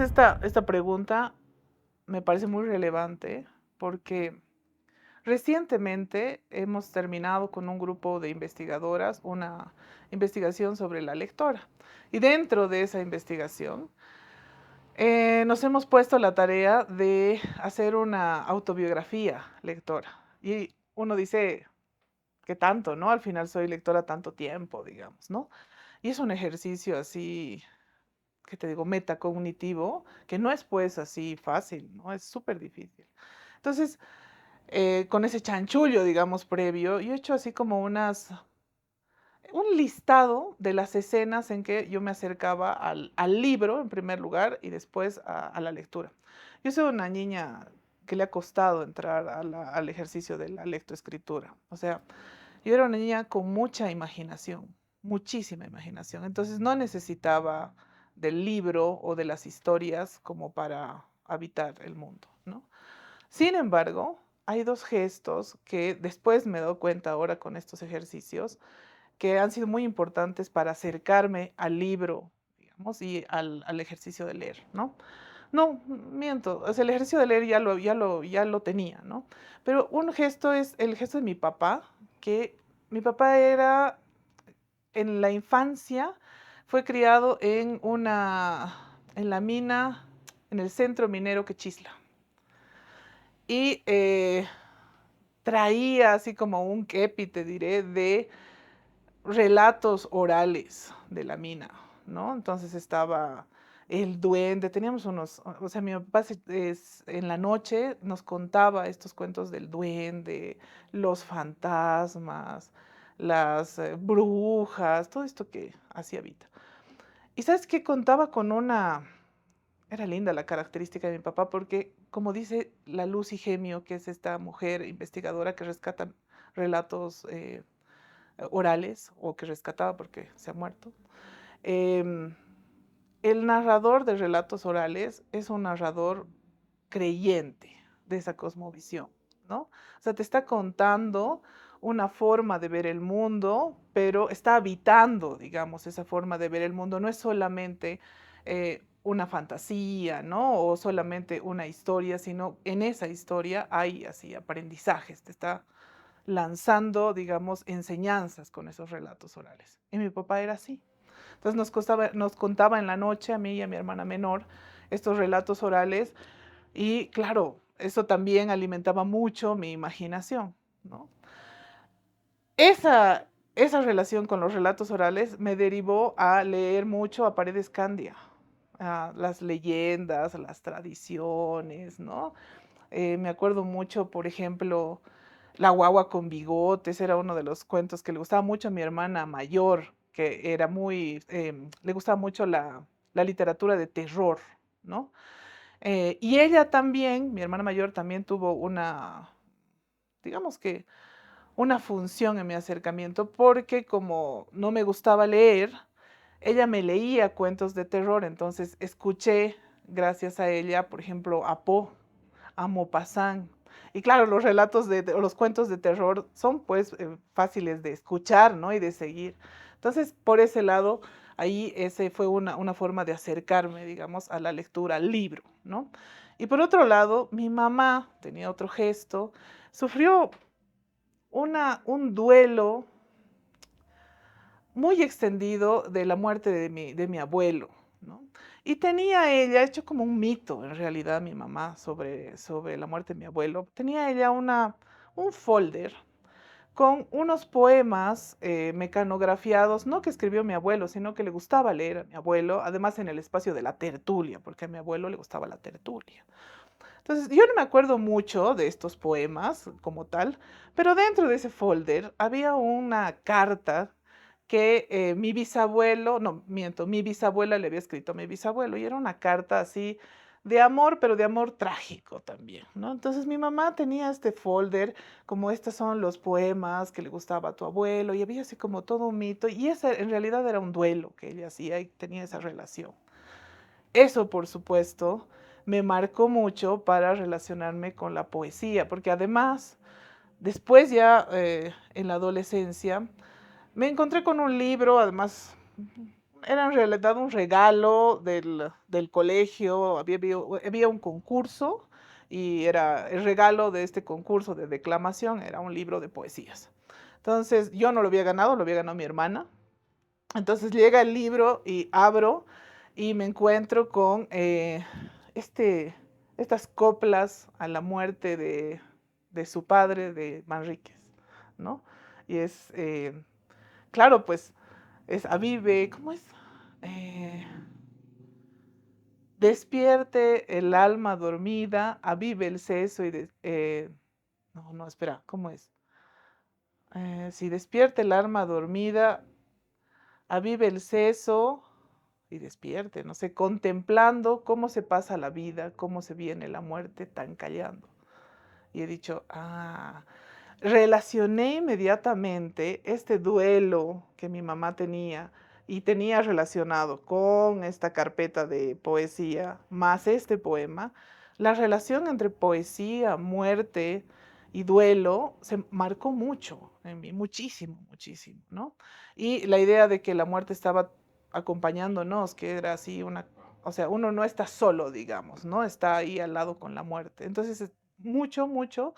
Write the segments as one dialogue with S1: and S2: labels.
S1: esta pregunta me parece muy relevante porque recientemente hemos terminado con un grupo de investigadoras una investigación sobre la lectora. Y dentro de esa investigación nos hemos puesto la tarea de hacer una autobiografía lectora. Y uno dice, ¿qué tanto, no? Al final soy lectora tanto tiempo, digamos, ¿no? Y es un ejercicio así, ¿qué te digo? Metacognitivo, que no es pues así fácil, ¿no? Es súper difícil. Entonces, con ese chanchullo, digamos, previo, yo he hecho así como un listado de las escenas en que yo me acercaba al libro, en primer lugar, y después a la lectura. Yo soy una niña que le ha costado entrar al ejercicio de la lectoescritura. O sea, yo era una niña con mucha imaginación, muchísima imaginación. Entonces no necesitaba del libro o de las historias como para habitar el mundo, ¿no? Sin embargo, hay dos gestos que después me he dado cuenta ahora con estos ejercicios que han sido muy importantes para acercarme al libro, digamos, y al ejercicio de leer, ¿no? No, miento, o sea, el ejercicio de leer ya lo tenía, ¿no? Pero un gesto es el gesto de mi papá, que mi papá era, en la infancia, fue criado en la mina, en el centro minero Quechisla. Y traía así como un kepi, te diré, de relatos orales de la mina, ¿no? Entonces estaba el duende, teníamos o sea, mi papá en la noche nos contaba estos cuentos del duende, los fantasmas, las brujas, todo esto que así habita. Y sabes qué contaba era linda la característica de mi papá porque, como dice la Lucy Gemio, que es esta mujer investigadora que rescata relatos orales, o que rescataba porque se ha muerto, em, el narrador de relatos orales es un narrador creyente de esa cosmovisión, ¿no? O sea, te está contando una forma de ver el mundo, pero está habitando, digamos, esa forma de ver el mundo. No es solamente una fantasía, ¿no? O solamente una historia, sino en esa historia hay así aprendizajes, te está lanzando, digamos, enseñanzas con esos relatos orales. Y mi papá era así. Entonces nos contaba en la noche a mí y a mi hermana menor estos relatos orales y claro, eso también alimentaba mucho mi imaginación, ¿no? Esa relación con los relatos orales me derivó a leer mucho a Paredes Candia, a las leyendas, a las tradiciones, ¿no? Me acuerdo mucho, por ejemplo, La guagua con bigotes, era uno de los cuentos que le gustaba mucho a mi hermana mayor, que era le gustaba mucho la literatura de terror, ¿no? Y ella también, mi hermana mayor también tuvo digamos que una función en mi acercamiento, porque como no me gustaba leer, ella me leía cuentos de terror, entonces escuché, gracias a ella, por ejemplo, a Poe, a Maupassant. Y claro, los cuentos de terror son pues fáciles de escuchar, ¿no? Y de seguir. Entonces, por ese lado, ahí ese fue una forma de acercarme, digamos, a la lectura, al libro, ¿no? Y por otro lado, mi mamá tenía otro gesto, sufrió un duelo muy extendido de la muerte de mi abuelo, ¿no? Y tenía ella, hecho como un mito en realidad mi mamá sobre la muerte de mi abuelo, tenía ella un folder con unos poemas mecanografiados, no que escribió mi abuelo, sino que le gustaba leer a mi abuelo, además en el espacio de la tertulia, porque a mi abuelo le gustaba la tertulia. Entonces, yo no me acuerdo mucho de estos poemas como tal, pero dentro de ese folder había una carta que mi bisabuelo, no, miento, mi bisabuela le había escrito a mi bisabuelo y era una carta así de amor, pero de amor trágico también, ¿no? Entonces mi mamá tenía este folder, como estos son los poemas que le gustaba a tu abuelo y había así como todo un mito y ese en realidad era un duelo que ella hacía y tenía esa relación. Eso, por supuesto, me marcó mucho para relacionarme con la poesía, porque además, después ya en la adolescencia, me encontré con un libro, además era en realidad un regalo del colegio, había un concurso y era el regalo de este concurso de declamación, era un libro de poesías. Entonces yo no lo había ganado, lo había ganado mi hermana. Entonces llega el libro y abro y me encuentro con este, estas coplas a la muerte de su padre, de Manríquez, ¿no? Y claro, pues es avive, ¿cómo es? Eh, despierte el alma dormida, avive el seso no, no, espera, ¿cómo es? Si despierte el alma dormida, avive el seso y despierte, no sé, contemplando cómo se pasa la vida, cómo se viene la muerte, tan callando. Y he dicho, relacioné inmediatamente este duelo que mi mamá tenía y tenía relacionado con esta carpeta de poesía, más este poema, la relación entre poesía, muerte y duelo se marcó mucho en mí, muchísimo, muchísimo, ¿no? Y la idea de que la muerte estaba acompañándonos, que era así o sea, uno no está solo, digamos, ¿no? Está ahí al lado con la muerte. Entonces, mucho, mucho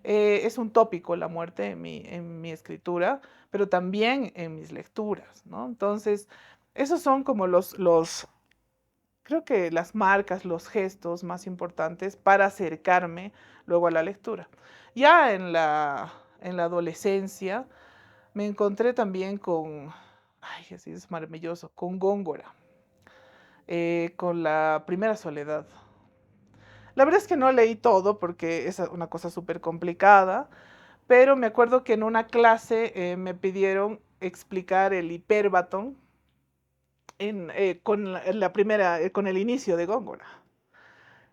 S1: es un tópico la muerte en mi escritura, pero también en mis lecturas, ¿no? Entonces, esos son como creo que las marcas, los gestos más importantes para acercarme luego a la lectura. Ya en la adolescencia me encontré también ay, así es maravilloso, con Góngora, con la primera soledad. La verdad es que no leí todo porque es una cosa súper complicada, pero me acuerdo que en una clase me pidieron explicar el hiperbatón con con el inicio de Góngora.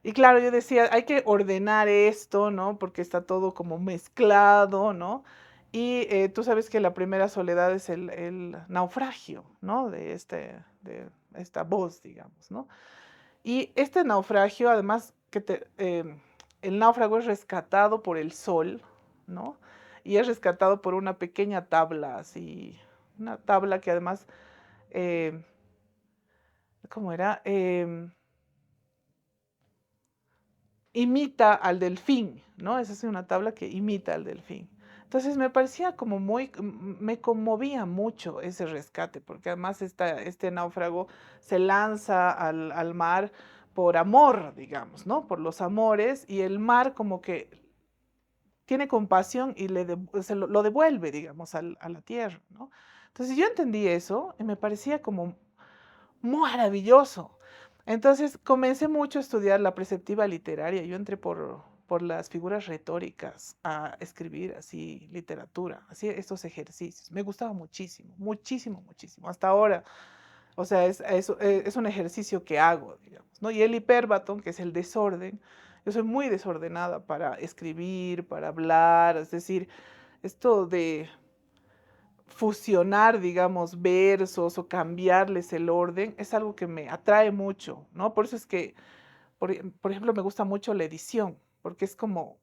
S1: Y claro, yo decía, hay que ordenar esto, ¿no? Porque está todo como mezclado, ¿no? Y tú sabes que la primera soledad es el naufragio, ¿no? De esta voz, digamos, ¿no? Y este naufragio, además, el náufrago es rescatado por el sol, ¿no? Y es rescatado por una pequeña tabla, así, una tabla que además, eh, ¿cómo era? Imita al delfín, ¿no? Esa es una tabla que imita al delfín. Entonces me parecía como me conmovía mucho ese rescate, porque además este náufrago se lanza al mar por amor, digamos, ¿no? Por los amores, y el mar como que tiene compasión y lo devuelve, digamos, a la tierra, ¿no? Entonces yo entendí eso y me parecía como maravilloso. Entonces comencé mucho a estudiar la preceptiva literaria. Yo entré por las figuras retóricas a escribir así literatura, así estos ejercicios. Me gustaba muchísimo, muchísimo, muchísimo. Hasta ahora, o sea, es un ejercicio que hago, digamos, ¿no? Y el hiperbatón, que es el desorden, yo soy muy desordenada para escribir, para hablar, es decir, esto de fusionar, digamos, versos o cambiarles el orden, es algo que me atrae mucho, ¿no? Por eso es que, por ejemplo, me gusta mucho la edición, porque es como,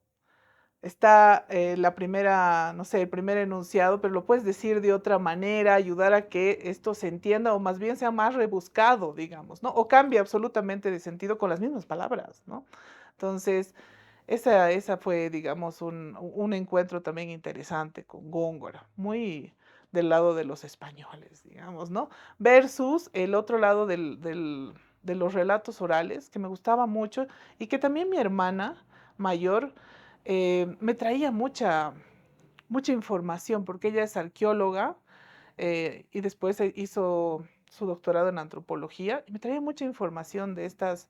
S1: está la primera, no sé, el primer enunciado, pero lo puedes decir de otra manera, ayudar a que esto se entienda o más bien sea más rebuscado, digamos, ¿no? O cambie absolutamente de sentido con las mismas palabras, ¿no? Entonces, esa fue, digamos, un encuentro también interesante con Góngora, muy del lado de los españoles, digamos, ¿no? Versus el otro lado de los relatos orales, que me gustaba mucho y que también mi hermana mayor me traía mucha información, porque ella es arqueóloga y después hizo su doctorado en antropología y me traía mucha información de estos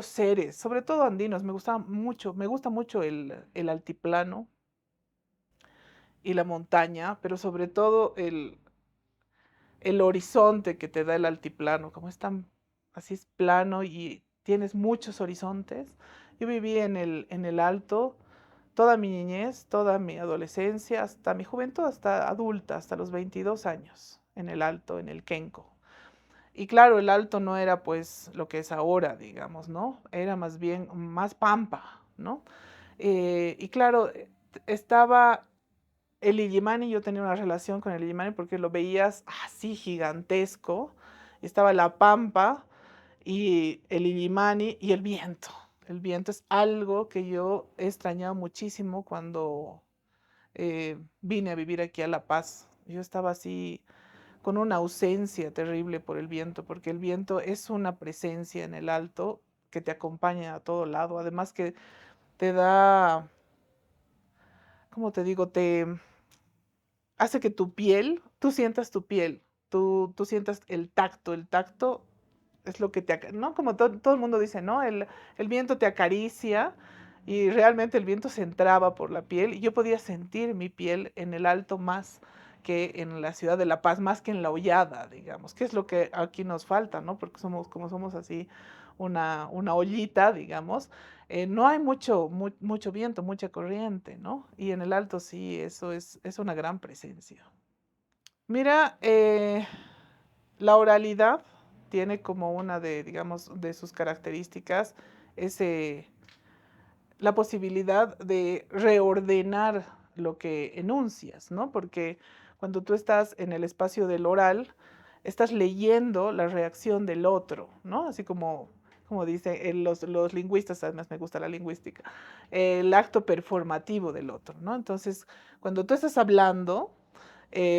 S1: seres, sobre todo andinos. Me gusta mucho el altiplano y la montaña, pero sobre todo el horizonte que te da el altiplano, como es tan, así es plano y tienes muchos horizontes. Yo viví en el alto toda mi niñez, toda mi adolescencia, hasta mi juventud, hasta adulta, hasta los 22 años, en el alto, en el Kenco. Y claro, el alto no era pues lo que es ahora, digamos, ¿no? Era más bien más pampa, ¿no? Y claro, estaba el Illimani, yo tenía una relación con el Illimani porque lo veías así gigantesco Y estaba la pampa y el Illimani y el viento. El viento es algo que yo he extrañado muchísimo cuando vine a vivir aquí a La Paz. Yo estaba así con una ausencia terrible por el viento, porque el viento es una presencia en el alto que te acompaña a todo lado. Además que te da, ¿cómo te digo? Te hace que tu piel, tú sientas tu piel, tú sientas el tacto es lo que ¿no? Como todo el mundo dice, ¿no? El viento te acaricia y realmente el viento se entraba por la piel y yo podía sentir mi piel en el alto más que en la ciudad de La Paz, más que en la hollada, digamos, que es lo que aquí nos falta, ¿no? Porque como somos así una ollita, digamos, no hay mucho viento, mucha corriente, ¿no? Y en el alto sí, eso es una gran presencia. Mira, la oralidad tiene como una de, digamos, de sus características ese, la posibilidad de reordenar lo que enuncias, ¿no? Porque cuando tú estás en el espacio del oral, estás leyendo la reacción del otro, ¿no? Así como dicen los lingüistas, además me gusta la lingüística, el acto performativo del otro, ¿no? Entonces, cuando tú estás hablando,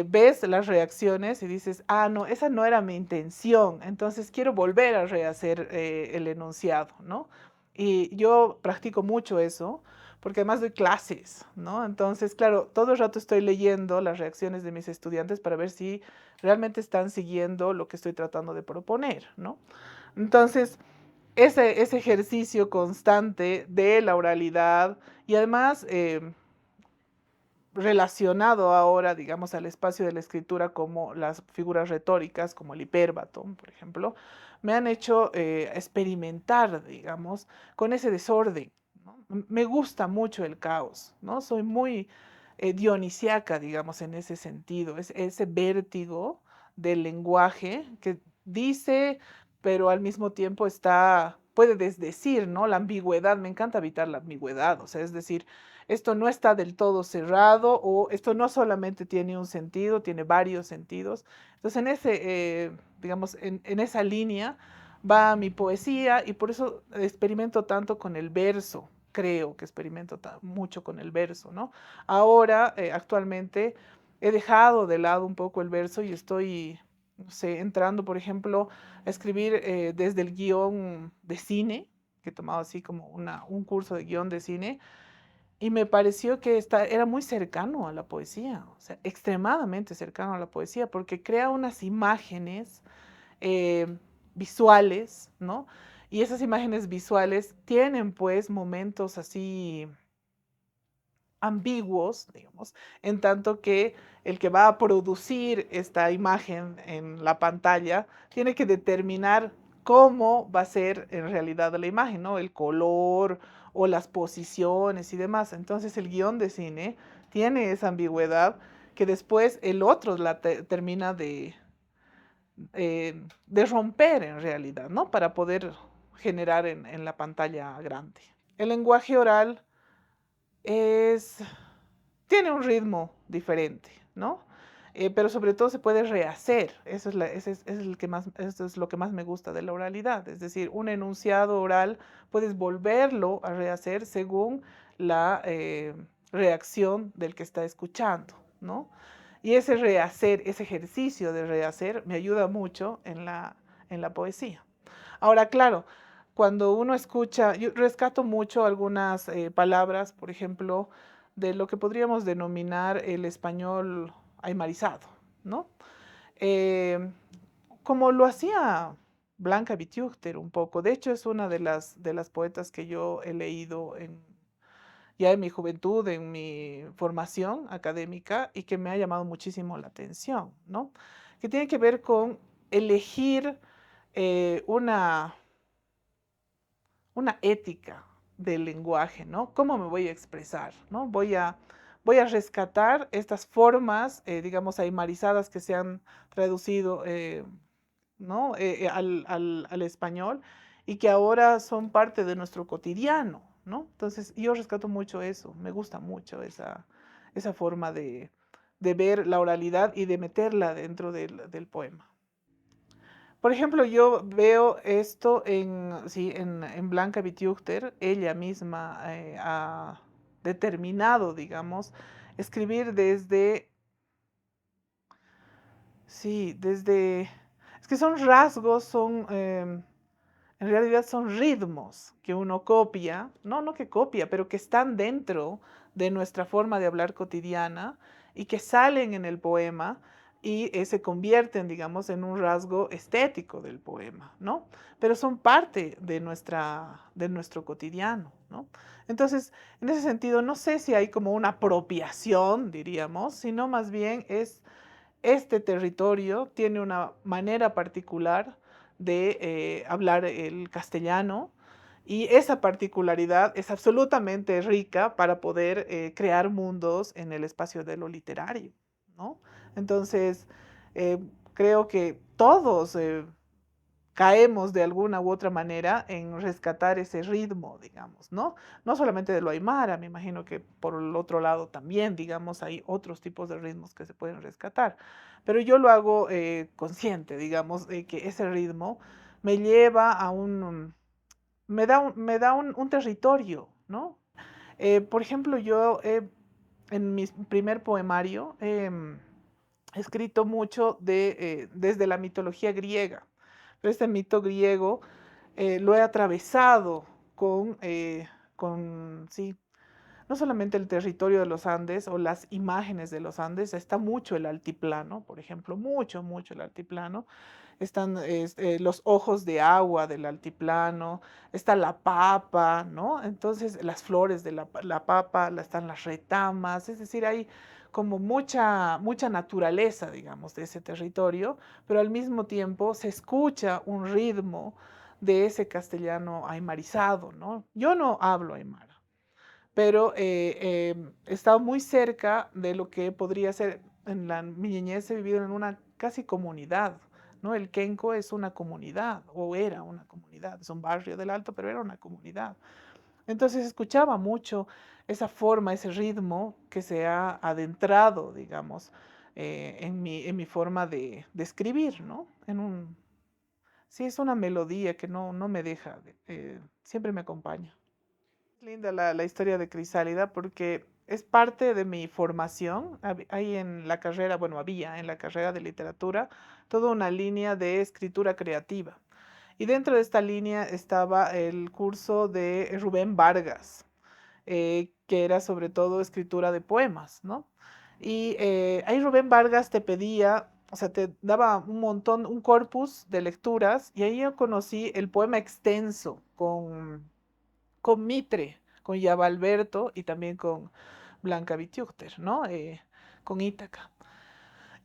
S1: ves las reacciones y dices, ah, no, esa no era mi intención, entonces quiero volver a rehacer el enunciado, ¿no? Y yo practico mucho eso, porque además doy clases, ¿no? Entonces, claro, todo el rato estoy leyendo las reacciones de mis estudiantes para ver si realmente están siguiendo lo que estoy tratando de proponer, ¿no? Entonces, ese ejercicio constante de la oralidad y además relacionado ahora, digamos, al espacio de la escritura como las figuras retóricas, como el hipérbaton, por ejemplo, me han hecho experimentar, digamos, con ese desorden, ¿no? Me gusta mucho el caos, ¿no? Soy muy dionisiaca, digamos, en ese sentido, es ese vértigo del lenguaje que dice, pero al mismo tiempo puede desdecir, ¿no? La ambigüedad, me encanta evitar la ambigüedad, o sea, es decir, esto no está del todo cerrado o esto no solamente tiene un sentido, tiene varios sentidos. Entonces, digamos, en esa línea va mi poesía y por eso experimento tanto con el verso. Creo que experimento mucho con el verso, ¿no? Ahora, actualmente, he dejado de lado un poco el verso y estoy, no sé, entrando, por ejemplo, a escribir desde el guión de cine, que he tomado así como un curso de guión de cine, y me pareció que era muy cercano a la poesía, o sea, extremadamente cercano a la poesía, porque crea unas imágenes eh, visuales, ¿no? Y esas imágenes visuales tienen pues momentos así ambiguos, digamos, en tanto que el que va a producir esta imagen en la pantalla tiene que determinar cómo va a ser en realidad la imagen, ¿no? El color o las posiciones y demás. Entonces el guión de cine tiene esa ambigüedad que después el otro termina de romper en realidad, ¿no? Para poder generar en la pantalla grande. El lenguaje oral es tiene un ritmo diferente, ¿no? Pero sobre todo se puede rehacer, eso es lo que más me gusta de la oralidad, es decir, un enunciado oral puedes volverlo a rehacer según la reacción del que está escuchando, ¿no? Y ese rehacer, ese ejercicio de rehacer me ayuda mucho en la poesía. Ahora, claro, cuando uno escucha, yo rescato mucho algunas palabras, por ejemplo, de lo que podríamos denominar el español aymarizado, ¿no? Eh, como lo hacía Blanca Vitíucter un poco. De hecho, es una de las poetas que yo he leído ya en mi juventud, en mi formación académica y que me ha llamado muchísimo la atención, ¿no? Que tiene que ver con elegir una ética del lenguaje, ¿no? ¿Cómo me voy a expresar, ¿no? Voy a rescatar estas formas, digamos, aymarizadas que se han traducido, ¿no? Al español y que ahora son parte de nuestro cotidiano, ¿no? Entonces, yo rescato mucho eso, me gusta mucho esa forma de ver la oralidad y de meterla dentro del poema. Por ejemplo, yo veo esto sí, en Blanca Betjugter, ella misma ha determinado, digamos, escribir desde, sí, desde, es que son rasgos, en realidad son ritmos que uno copia, no que copia, pero que están dentro de nuestra forma de hablar cotidiana y que salen en el poema y se convierten, digamos, en un rasgo estético del poema, ¿no? Pero son parte de nuestro cotidiano, ¿no? Entonces, en ese sentido, no sé si hay como una apropiación, diríamos, sino más bien es este territorio tiene una manera particular de hablar el castellano y esa particularidad es absolutamente rica para poder crear mundos en el espacio de lo literario, ¿no? Entonces, eh, creo que todos caemos de alguna u otra manera en rescatar ese ritmo, digamos, ¿no? No solamente de lo aymara, me imagino que por el otro lado también, digamos, hay otros tipos de ritmos que se pueden rescatar, pero yo lo hago consciente, digamos, de que ese ritmo me lleva a me da un territorio, ¿no? Por ejemplo, yo en mi primer poemario he escrito mucho desde la mitología griega. Pero este mito griego lo he atravesado sí, no solamente el territorio de los Andes o las imágenes de los Andes, está mucho el altiplano, por ejemplo, mucho el altiplano. Están los ojos de agua del altiplano, está la papa, ¿no? Entonces, las flores de la papa, están las retamas, es decir, hay como mucha naturaleza, digamos, de ese territorio, pero al mismo tiempo se escucha un ritmo de ese castellano aymarizado, ¿no? Yo no hablo aymara, pero he estado muy cerca de lo que podría ser, mi niñez he vivido en una casi comunidad, ¿no? El Kenco es una comunidad, o era una comunidad, es un barrio del Alto, pero era una comunidad. Entonces escuchaba mucho esa forma, ese ritmo que se ha adentrado, digamos, en mi forma de escribir, ¿no? Sí, es una melodía que no me deja, siempre me acompaña. Linda la historia de Crisálida porque es parte de mi formación. Hay en la carrera, bueno, había en la carrera de literatura toda una línea de escritura creativa. Y dentro de esta línea estaba el curso de Rubén Vargas, que era sobre todo escritura de poemas, ¿no? Y ahí Rubén Vargas te pedía, o sea, te daba un montón, un corpus de lecturas, y ahí yo conocí el poema extenso con Mitre, con Alberto y también con Blanca Betjugter, ¿no? Con Ítaca.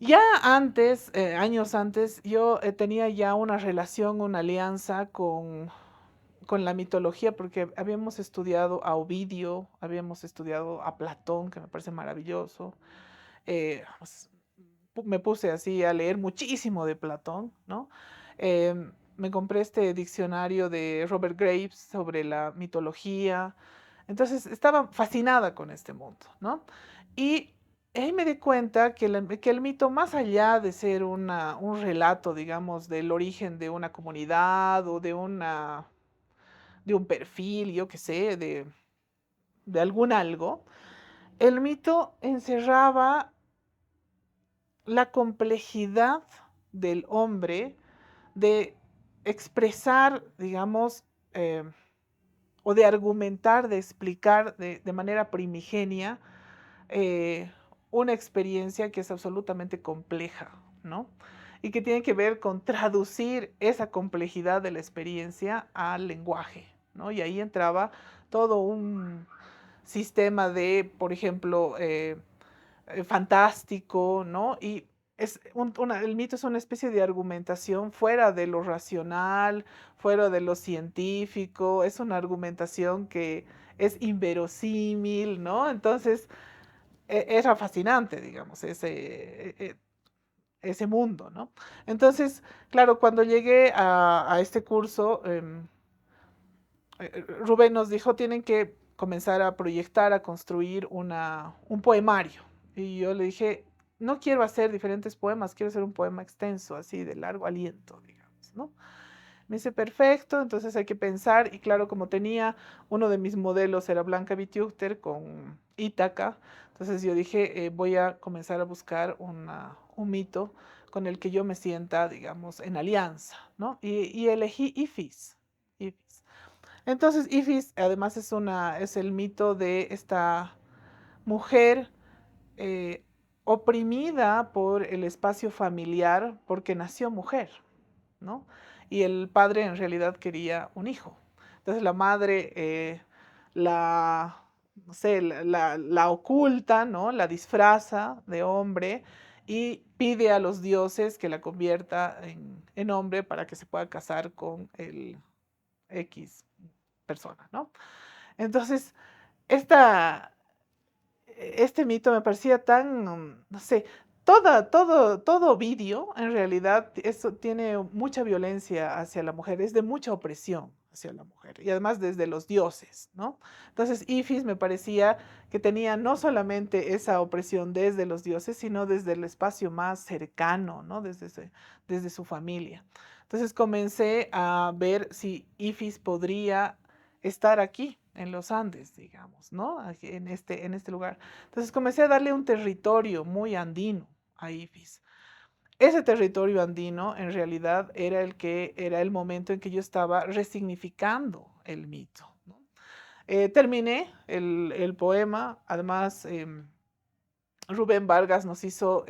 S1: Ya antes, años antes, yo tenía ya una relación, una alianza con la mitología, porque habíamos estudiado a Ovidio, habíamos estudiado a Platón, que me parece maravilloso. Pues, me puse así a leer muchísimo de Platón, ¿no? Me compré este diccionario de Robert Graves sobre la mitología. Entonces estaba fascinada con este mundo, ¿no? Y ahí me di cuenta que el mito, más allá de ser un relato, digamos, del origen de una comunidad o de un perfil, yo qué sé, de algún algo, el mito encerraba la complejidad del hombre de expresar, digamos, eh, o de argumentar, de explicar de manera primigenia eh, una experiencia que es absolutamente compleja, ¿no? Y que tiene que ver con traducir esa complejidad de la experiencia al lenguaje, ¿no? Y ahí entraba todo un sistema de, por ejemplo, fantástico, ¿no? Y el mito es una especie de argumentación fuera de lo racional, fuera de lo científico, es una argumentación que es inverosímil, ¿no? Entonces, era fascinante, digamos, ese mundo, ¿no? Entonces, claro, cuando llegué a este curso, Rubén nos dijo, tienen que comenzar a proyectar, a construir un poemario. Y yo le dije, no quiero hacer diferentes poemas, quiero hacer un poema extenso, así de largo aliento, digamos. ¿no? Me dice, perfecto, entonces hay que pensar, y claro, como tenía, uno de mis modelos era Blanca Betjugter con Ítaca, entonces yo dije, voy a comenzar a buscar un mito con el que yo me sienta, digamos, en alianza, ¿no? Y elegí Ifis. Ifis. Entonces, Ifis además es el mito de esta mujer eh, oprimida por el espacio familiar porque nació mujer, ¿no? Y el padre en realidad quería un hijo. Entonces la madre la, no sé, la oculta, ¿no? La disfraza de hombre y pide a los dioses que la convierta en hombre para que se pueda casar con el X persona, ¿no? Entonces, esta, este mito me parecía tan, no sé, todo Ovidio en realidad eso tiene mucha violencia hacia la mujer, es de mucha opresión hacia la mujer y además desde los dioses, ¿no? Entonces Ifis me parecía que tenía no solamente esa opresión desde los dioses, sino desde el espacio más cercano, ¿no? Desde su familia. Entonces comencé a ver si Ifis podría estar aquí en los Andes, digamos, ¿no? Aquí en este lugar. Entonces comencé a darle un territorio muy andino a Ifis. Ese territorio andino en realidad era era el momento en que yo estaba resignificando el mito, ¿no? Terminé el poema, además Rubén Vargas nos hizo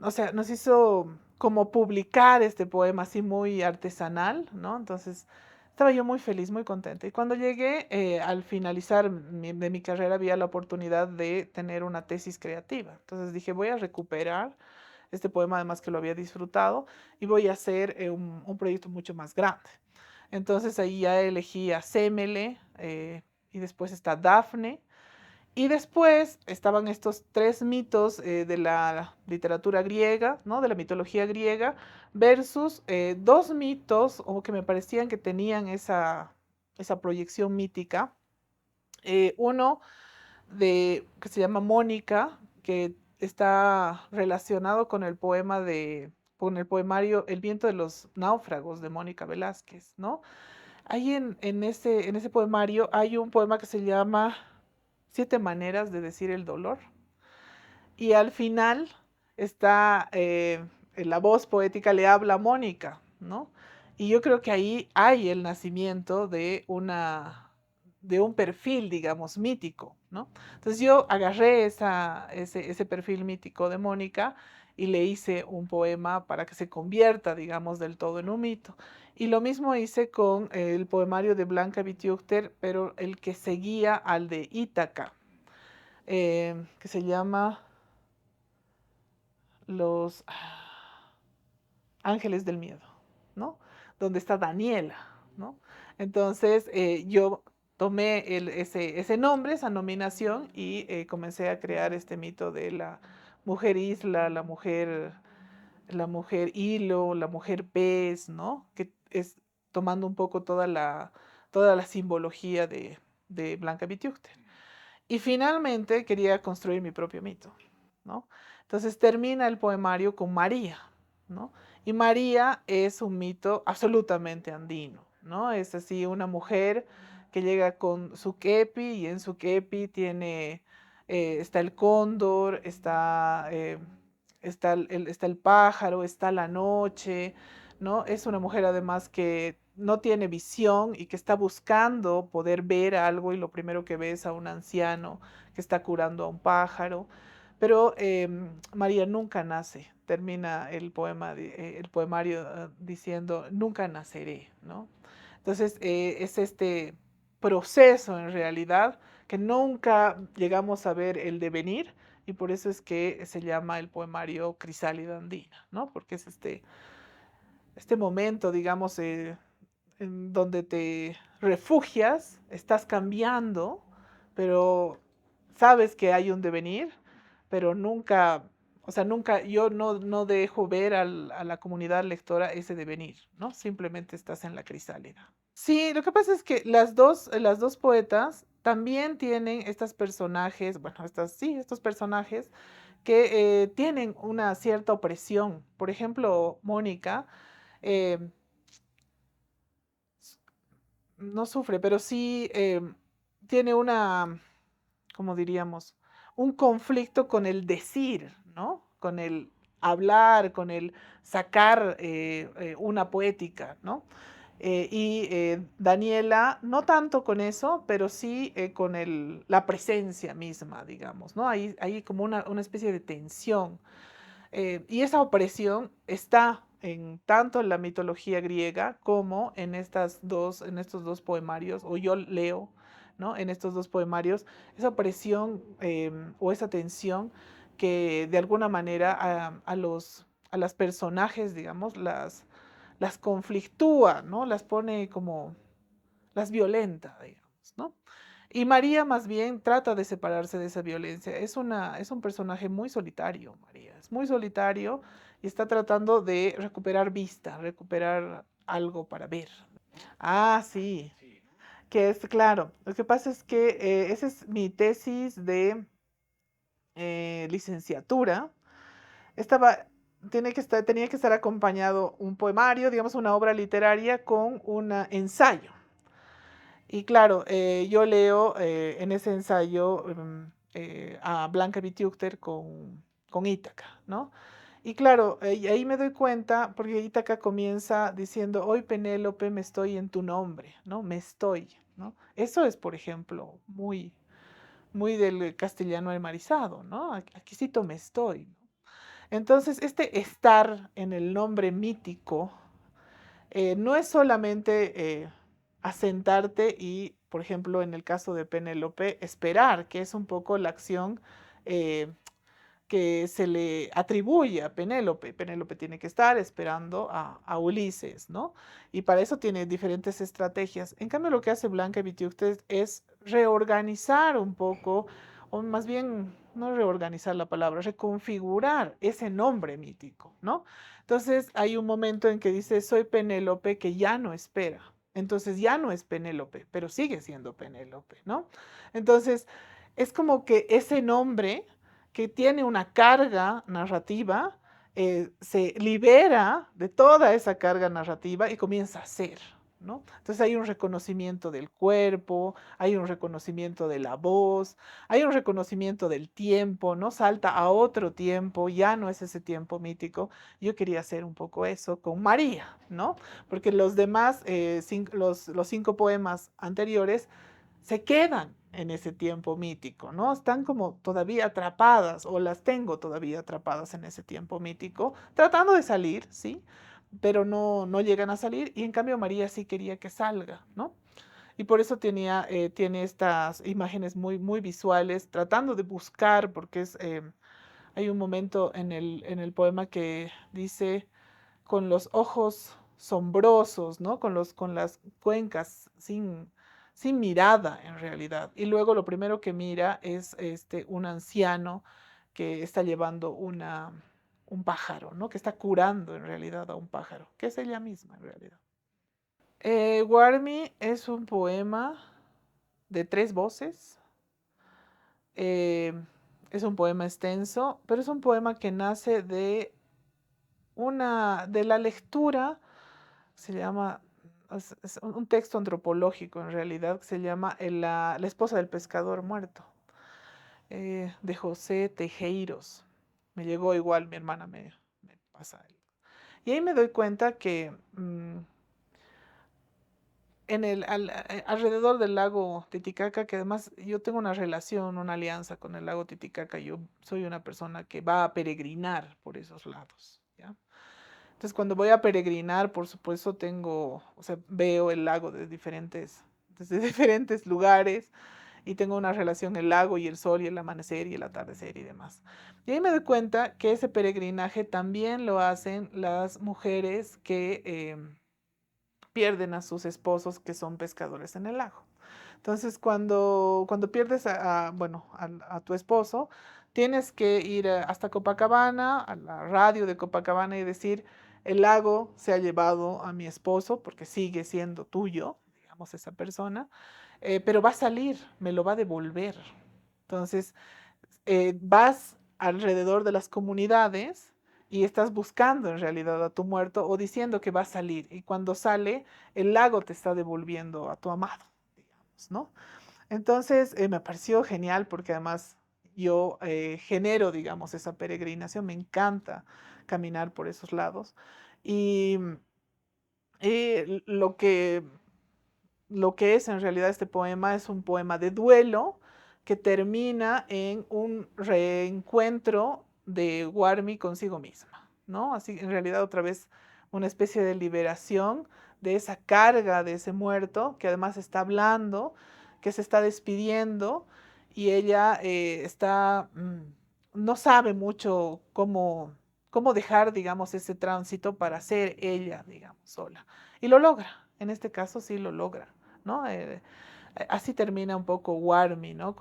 S1: o sea, nos hizo como publicar este poema así muy artesanal, ¿no? Entonces estaba yo muy feliz, muy contenta. Y cuando llegué, al finalizar de mi carrera, había la oportunidad de tener una tesis creativa. Entonces dije, voy a recuperar este poema, además que lo había disfrutado, y voy a hacer un proyecto mucho más grande. Entonces ahí ya elegí a Semele, y después está Dafne, y después estaban estos tres mitos de la literatura griega, ¿no? De la mitología griega, versus dos mitos o que me parecían que tenían esa proyección mítica. Uno que se llama Mónica, que está relacionado con con el poemario El viento de los náufragos de Mónica Velázquez, ¿no? Ahí en ese poemario hay un poema que se llama Siete maneras de decir el dolor. Y al final está en la voz poética le habla Mónica, ¿no? Y yo creo que ahí hay el nacimiento de un perfil, digamos, mítico, ¿no? Entonces yo agarré ese perfil mítico de Mónica y le hice un poema para que se convierta, digamos, del todo en un mito. Y lo mismo hice con el poemario de Blanca Betjugter, pero el que seguía al de Ítaca, que se llama Los Ángeles del Miedo, ¿no? Donde está Daniela, ¿no? Entonces yo tomé ese nombre, esa nominación y comencé a crear este mito de la mujer isla, la mujer hilo, la mujer pez, ¿no? Que es tomando un poco toda la simbología de Blanca Betjugter. Y finalmente quería construir mi propio mito, ¿no? Entonces termina el poemario con María, ¿no? Y María es un mito absolutamente andino, ¿no? Es así una mujer que llega con su kepi y en su kepi está el cóndor, está el pájaro, está la noche, ¿no? Es una mujer además que no tiene visión y que está buscando poder ver algo y lo primero que ve es a un anciano que está curando a un pájaro. Pero María nunca nace, termina el poemario diciendo, nunca naceré, ¿no? Entonces es este proceso en realidad que nunca llegamos a ver el devenir y por eso es que se llama el poemario Crisálida Andina, ¿no? Porque es este momento, digamos, en donde te refugias, estás cambiando, pero sabes que hay un devenir, pero nunca, o sea, nunca, yo no dejo ver a la comunidad lectora ese devenir, ¿no? Simplemente estás en la crisálida. Sí, lo que pasa es que las dos poetas también tienen estos personajes, bueno, estos personajes que tienen una cierta opresión. Por ejemplo, Mónica eh, no sufre, pero sí tiene una, ¿cómo diríamos? Un conflicto con el decir, ¿no? Con el hablar, con el sacar una poética, ¿no? Daniela, no tanto con eso, pero sí con la presencia misma, digamos, ¿no? Hay como una especie de tensión. Y esa opresión está en tanto en la mitología griega como en estos dos poemarios, o yo leo, ¿no? En estos dos poemarios, esa opresión o esa tensión que de alguna manera a las personajes, digamos, las conflictúa, ¿no? Las pone como, las violenta, digamos, ¿no? Y María más bien trata de separarse de esa violencia. Es un personaje muy solitario, María. Es muy solitario y está tratando de recuperar vista, recuperar algo para ver. Ah, sí, que es claro. Lo que pasa es que esa es mi tesis de licenciatura. Estaba, tenía que estar acompañado un poemario, digamos una obra literaria con un ensayo. Y claro, yo leo en ese ensayo a Blanca Bitiúcter con Ítaca, ¿no? Y claro, y ahí me doy cuenta, porque Ítaca comienza diciendo, hoy Penélope me estoy en tu nombre, ¿no? Me estoy, ¿no? Eso es, por ejemplo, muy del castellano almarizado, ¿no? Aquí cito me estoy, ¿no? Entonces, este estar en el nombre mítico no es solamente asentarte y, por ejemplo, en el caso de Penélope, esperar, que es un poco la acción eh, que se le atribuye a Penélope. Penélope tiene que estar esperando a Ulises, ¿no? Y para eso tiene diferentes estrategias. En cambio, lo que hace Blanca Vistiuctes es reorganizar un poco, o más bien, no reorganizar la palabra, reconfigurar ese nombre mítico, ¿no? Entonces, hay un momento en que dice, soy Penélope que ya no espera. Entonces ya no es Penélope, pero sigue siendo Penélope, ¿no? Entonces, es como que ese nombre que tiene una carga narrativa, se libera de toda esa carga narrativa y comienza a ser, ¿no? Entonces hay un reconocimiento del cuerpo, hay un reconocimiento de la voz, hay un reconocimiento del tiempo, ¿no? Salta a otro tiempo, ya no es ese tiempo mítico. Yo quería hacer un poco eso con María, ¿no? Porque los demás, los 5 poemas anteriores, se quedan en ese tiempo mítico, ¿no? Están como todavía atrapadas o las tengo todavía atrapadas en ese tiempo mítico, tratando de salir, ¿sí? Pero no llegan a salir y en cambio María sí quería que salga, ¿no? Y por eso tiene estas imágenes muy visuales, tratando de buscar, porque hay un momento en el poema que dice, con los ojos sombrosos, ¿no? Con las cuencas sin mirada en realidad. Y luego lo primero que mira es un anciano que está llevando un pájaro, ¿no? Que está curando en realidad a un pájaro, que es ella misma en realidad. Warmi es un poema de 3 voces. eh, es un poema extenso, pero es un poema que nace de la lectura. Se llama, es un texto antropológico en realidad, que se llama La esposa del pescador muerto, de José Tejeiros. Me llegó igual, mi hermana me pasa. Y ahí me doy cuenta que alrededor del lago Titicaca, que además yo tengo una relación, una alianza con el lago Titicaca, yo soy una persona que va a peregrinar por esos lados, ¿ya? Entonces, cuando voy a peregrinar, por supuesto, o sea, veo el lago desde diferentes lugares y tengo una relación el lago y el sol y el amanecer y el atardecer y demás. Y ahí me doy cuenta que ese peregrinaje también lo hacen las mujeres que pierden a sus esposos que son pescadores en el lago. Entonces, cuando pierdes bueno, a tu esposo, tienes que ir hasta Copacabana, a la radio de Copacabana y decir, el lago se ha llevado a mi esposo porque sigue siendo tuyo, digamos, esa persona. pero va a salir, me lo va a devolver. Entonces, vas alrededor de las comunidades y estás buscando en realidad a tu muerto o diciendo que va a salir. Y cuando sale, el lago te está devolviendo a tu amado, digamos, ¿no? Entonces, me pareció genial porque además yo genero, digamos, esa peregrinación. Me encanta caminar por esos lados. Y lo que es en realidad este poema es un poema de duelo que termina en un reencuentro de Warmi consigo misma, ¿no? Así en realidad otra vez una especie de liberación de esa carga de ese muerto que además está hablando, que se está despidiendo y ella no sabe mucho cómo dejar, digamos, ese tránsito para ser ella, digamos, sola. Y lo logra, en este caso sí lo logra, ¿no? Así termina un poco Warmi, ¿no?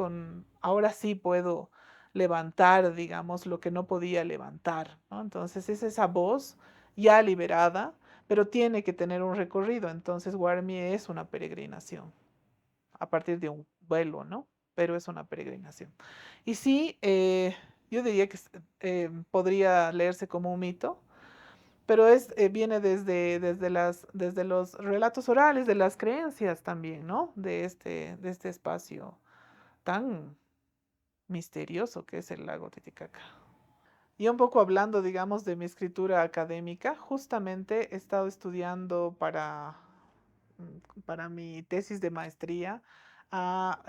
S1: Ahora sí puedo levantar, digamos, lo que no podía levantar, ¿no? Entonces es esa voz ya liberada, pero tiene que tener un recorrido. Entonces Warmi es una peregrinación a partir de un vuelo, ¿no? Pero es una peregrinación. Y sí, yo diría que podría leerse como un mito, pero viene desde los relatos orales, de las creencias también, ¿no? De este espacio tan misterioso que es el lago Titicaca. Y un poco hablando, digamos, de mi escritura académica, justamente he estado estudiando para mi tesis de maestría a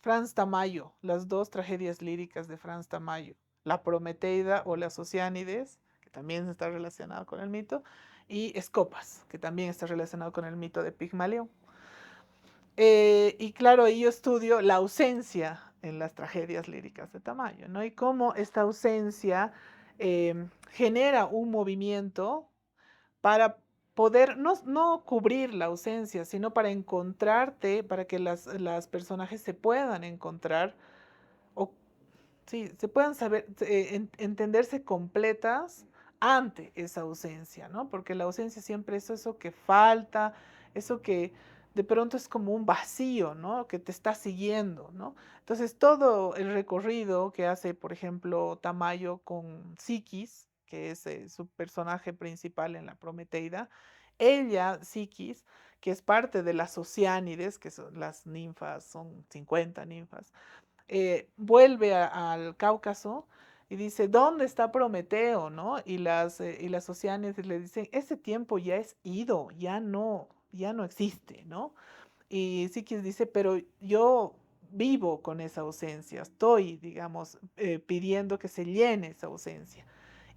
S1: Franz Tamayo, las dos tragedias líricas de Franz Tamayo, La Prometeida o Las Oceánides, que también está relacionado con el mito, y Escopas, que también está relacionado con el mito de Pigmalión. Y claro, ahí yo estudio la ausencia en las tragedias líricas de Tamayo, ¿no? Y cómo esta ausencia genera un movimiento para poder no cubrir la ausencia, sino para encontrarte, para que las personajes se puedan encontrar o sí, se puedan saber, entenderse completas ante esa ausencia, ¿no? Porque la ausencia siempre es eso que falta, eso que de pronto es como un vacío, ¿no? Que te está siguiendo, ¿no? Entonces todo el recorrido que hace, por ejemplo, Tamayo con Psiquis, que es su personaje principal en la Prometeida, ella, Psiquis, que es parte de las Oceánides, que son las ninfas, son 50 ninfas, vuelve al Cáucaso y dice, ¿dónde está Prometeo? ¿No? Y las Oceánides le dicen, ese tiempo ya es ido, ya no existe, ¿no? Y Psiquis dice, pero yo vivo con esa ausencia, estoy, digamos, pidiendo que se llene esa ausencia.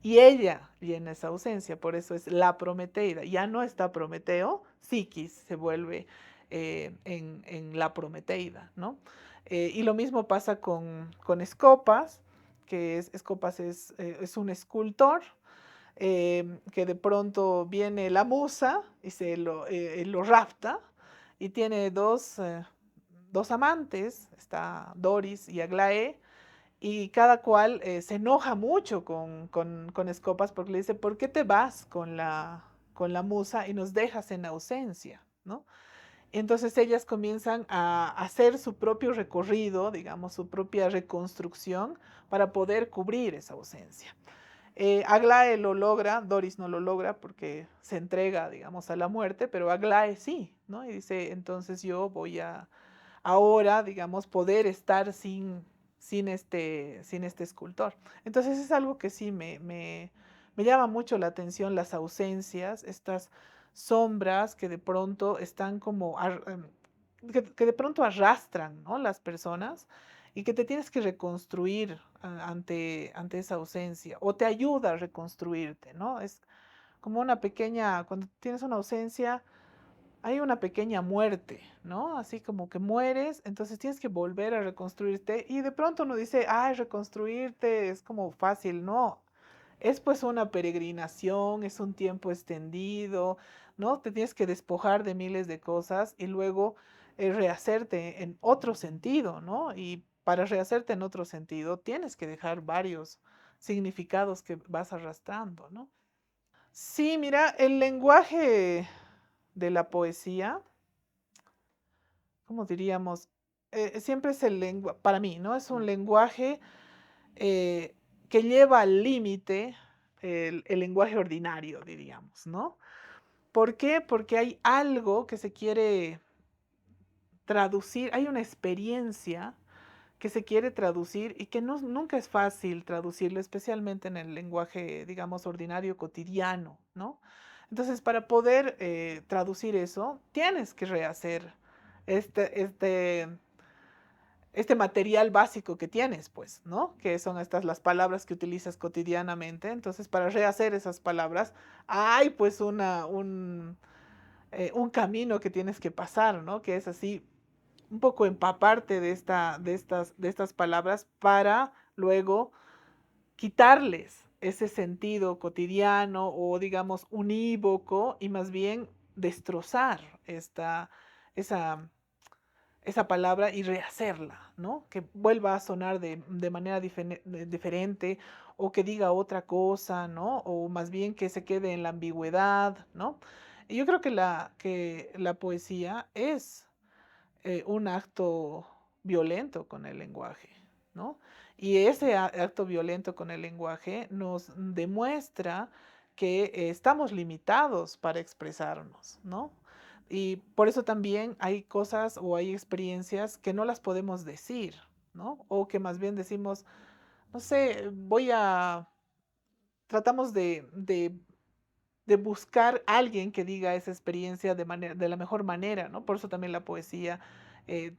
S1: Y ella llena esa ausencia, por eso es la Prometeida. Ya no está Prometeo, Psiquis se vuelve en la Prometeida, ¿no? Y lo mismo pasa con Escopas, Escopas es un escultor que de pronto viene la musa y lo rapta y tiene dos amantes, está Doris y Aglaé, y cada cual se enoja mucho con Escopas porque le dice, ¿por qué te vas con la musa y nos dejas en ausencia? ¿No? Entonces ellas comienzan a hacer su propio recorrido, digamos, su propia reconstrucción para poder cubrir esa ausencia. Aglae lo logra, Doris no lo logra porque se entrega, digamos, a la muerte, pero Aglae sí, ¿no? Y dice, entonces yo voy a ahora, digamos, poder estar sin este escultor. Entonces es algo que sí me llama mucho la atención, las ausencias, estas sombras que de pronto están como, que de pronto arrastran, ¿no? Las personas y que te tienes que reconstruir ante esa ausencia o te ayuda a reconstruirte, ¿no? Es como cuando tienes una ausencia, hay una pequeña muerte, ¿no? Así como que mueres, entonces tienes que volver a reconstruirte y de pronto uno dice, ay, reconstruirte es como fácil, no. Es pues una peregrinación, es un tiempo extendido, ¿no? Te tienes que despojar de miles de cosas y luego rehacerte en otro sentido, ¿no? Y para rehacerte en otro sentido tienes que dejar varios significados que vas arrastrando, ¿no? Sí, mira, el lenguaje de la poesía ¿cómo diríamos? Siempre es el lenguaje, para mí, ¿no? Es un lenguaje eh, que lleva al límite el lenguaje ordinario, diríamos, ¿no? ¿Por qué? Porque hay algo que se quiere traducir, hay una experiencia que se quiere traducir y que no, nunca es fácil traducirlo, especialmente en el lenguaje, digamos, ordinario, cotidiano, ¿no? Entonces, para poder traducir eso, tienes que rehacer este, este, este material básico que tienes, pues, ¿no? Que son estas las palabras que utilizas cotidianamente. Entonces, para rehacer esas palabras, hay pues un camino que tienes que pasar, ¿no? Que es así, un poco empaparte de estas palabras para luego quitarles ese sentido cotidiano o digamos unívoco y más bien destrozar esa, esa palabra y rehacerla, ¿no? Que vuelva a sonar de manera diferente o que diga otra cosa, ¿no? O más bien que se quede en la ambigüedad, ¿no? Y yo creo que la poesía es un acto violento con el lenguaje, ¿no? Y ese acto violento con el lenguaje nos demuestra que estamos limitados para expresarnos, ¿no? Y por eso también hay cosas o hay experiencias que no las podemos decir, ¿no? O que más bien decimos, no sé, tratamos de buscar a alguien que diga esa experiencia de la mejor manera, ¿no? Por eso también la poesía,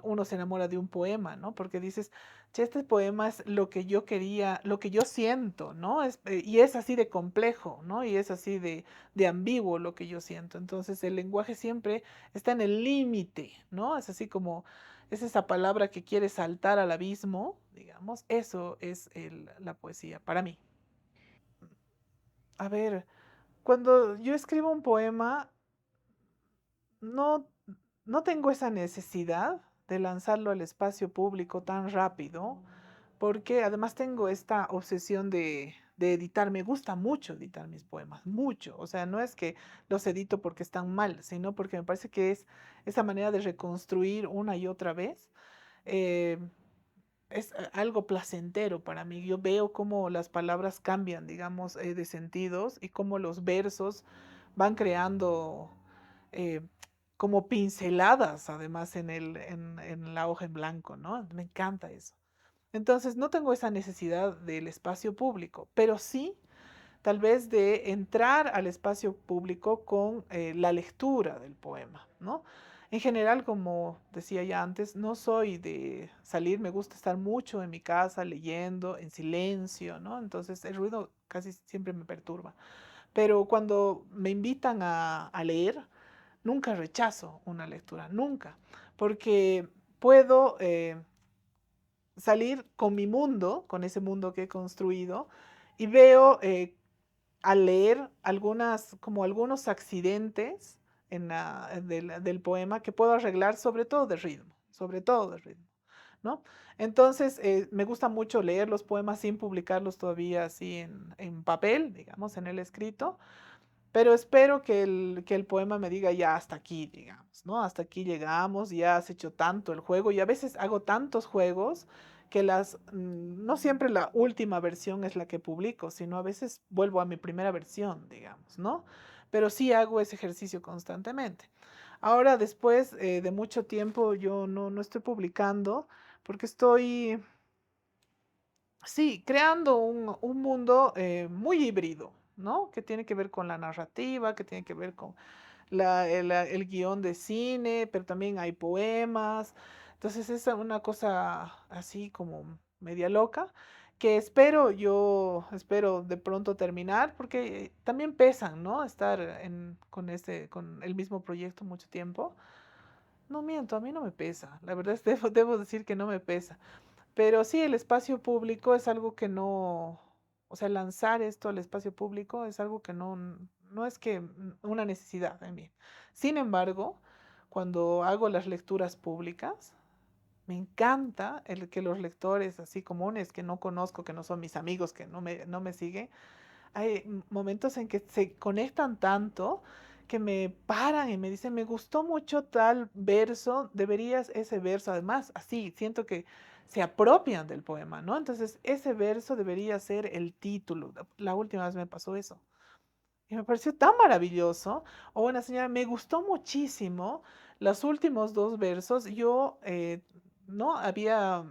S1: uno se enamora de un poema, ¿no? Porque dices, che, este poema es lo que yo quería, lo que yo siento, ¿no? Y es así de complejo, ¿no? Y es así de ambiguo lo que yo siento. Entonces el lenguaje siempre está en el límite, ¿no? Es así como, es esa palabra que quiere saltar al abismo, digamos, eso es la poesía para mí. A ver, cuando yo escribo un poema, no, no tengo esa necesidad de lanzarlo al espacio público tan rápido, porque además tengo esta obsesión de editar. Me gusta mucho editar mis poemas, mucho. O sea, no es que los edito porque están mal, sino porque me parece que es esa manera de reconstruir una y otra vez. eh, es algo placentero para mí. Yo veo cómo las palabras cambian, digamos, de sentidos y cómo los versos van creando eh, como pinceladas, además, en la hoja en blanco, ¿no? Me encanta eso. Entonces, no tengo esa necesidad del espacio público, pero sí tal vez de entrar al espacio público con la lectura del poema, ¿no? En general, como decía ya antes, no soy de salir, me gusta estar mucho en mi casa leyendo, en silencio, ¿no? Entonces el ruido casi siempre me perturba. Pero cuando me invitan a leer, nunca rechazo una lectura, nunca, porque puedo salir con mi mundo, con ese mundo que he construido, y veo al leer como algunos accidentes del poema que puedo arreglar sobre todo de ritmo, ¿no? Entonces, me gusta mucho leer los poemas sin publicarlos todavía así en papel, digamos, en el escrito, pero espero que el poema me diga ya hasta aquí, digamos, ¿no? Hasta aquí llegamos, ya has hecho tanto el juego y a veces hago tantos juegos que no siempre la última versión es la que publico, sino a veces vuelvo a mi primera versión, digamos, ¿no? Pero sí hago ese ejercicio constantemente. Ahora, después de mucho tiempo, yo no estoy publicando porque estoy, sí, creando un mundo muy híbrido, ¿no? Que tiene que ver con la narrativa, que tiene que ver con el guión de cine, pero también hay poemas. Entonces es una cosa así como media loca que espero de pronto terminar porque también pesan, ¿no? Estar con el mismo proyecto mucho tiempo. No miento, a mí no me pesa. La verdad es debo decir que no me pesa. Pero sí, el espacio público es algo que no, o sea, lanzar esto al espacio público es algo que no es que una necesidad en mí. Sin embargo, cuando hago las lecturas públicas, me encanta el que los lectores así comunes que no conozco, que no son mis amigos, que no me siguen, hay momentos en que se conectan tanto que me paran y me dicen, me gustó mucho tal verso, deberías ese verso, además, así, siento que se apropian del poema, ¿no? Entonces, ese verso debería ser el título. La última vez me pasó eso. Y me pareció tan maravilloso. O una señora, me gustó muchísimo los últimos dos versos. Yo no había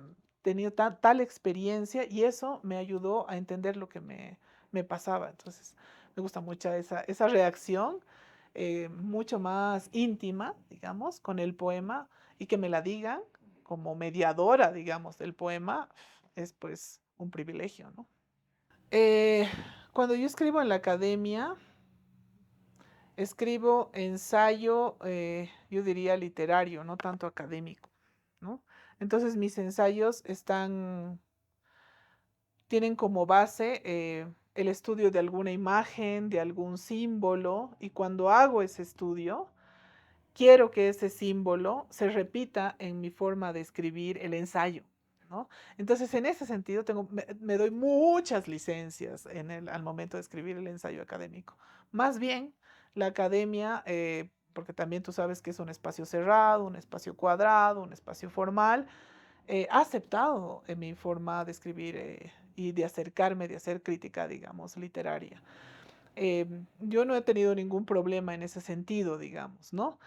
S1: tenido tal experiencia y eso me ayudó a entender lo que me pasaba. Entonces, me gusta mucho esa reacción, mucho más íntima, digamos, con el poema y que me la digan como mediadora, digamos, del poema, es pues un privilegio, ¿no? Eh, Cuando yo escribo en la academia, escribo ensayo, yo diría literario, no tanto académico, ¿no? Entonces mis ensayos tienen como base el estudio de alguna imagen, de algún símbolo, y cuando hago ese estudio, quiero que ese símbolo se repita en mi forma de escribir el ensayo, ¿no? Entonces, en ese sentido, me doy muchas licencias al momento de escribir el ensayo académico. Más bien, la academia, porque también tú sabes que es un espacio cerrado, un espacio cuadrado, un espacio formal, ha aceptado mi forma de escribir y de acercarme, de hacer crítica, digamos, literaria. Yo no he tenido ningún problema en ese sentido, digamos, ¿no?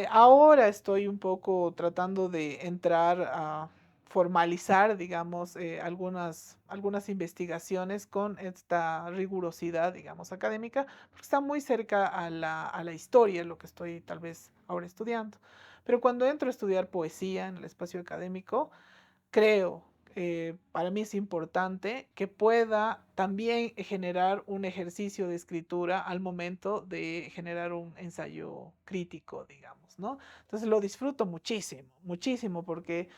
S1: Ahora estoy un poco tratando de entrar a formalizar, digamos, algunas investigaciones con esta rigurosidad, digamos, académica, porque está muy cerca a la historia, lo que estoy tal vez ahora estudiando. Pero cuando entro a estudiar poesía en el espacio académico, creo, para mí es importante que pueda también generar un ejercicio de escritura al momento de generar un ensayo crítico, digamos, ¿no? Entonces lo disfruto muchísimo, muchísimo, porque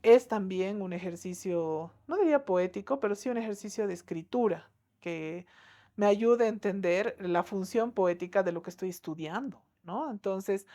S1: es también un ejercicio, no diría poético, pero sí un ejercicio de escritura que me ayuda a entender la función poética de lo que estoy estudiando, ¿no? Entonces,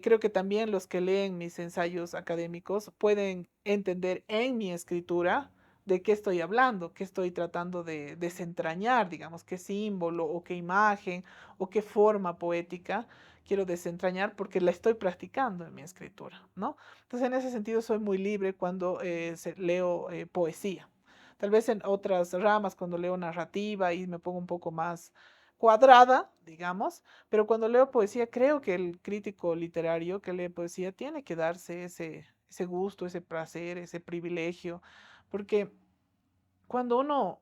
S1: creo que también los que leen mis ensayos académicos pueden entender en mi escritura de qué estoy hablando, qué estoy tratando de desentrañar, digamos, qué símbolo o qué imagen o qué forma poética quiero desentrañar porque la estoy practicando en mi escritura, ¿no? Entonces, en ese sentido, soy muy libre cuando leo poesía. Tal vez en otras ramas, cuando leo narrativa y me pongo un poco más cuadrada, digamos, pero cuando leo poesía, creo que el crítico literario que lee poesía tiene que darse ese gusto, ese placer, ese privilegio, porque cuando uno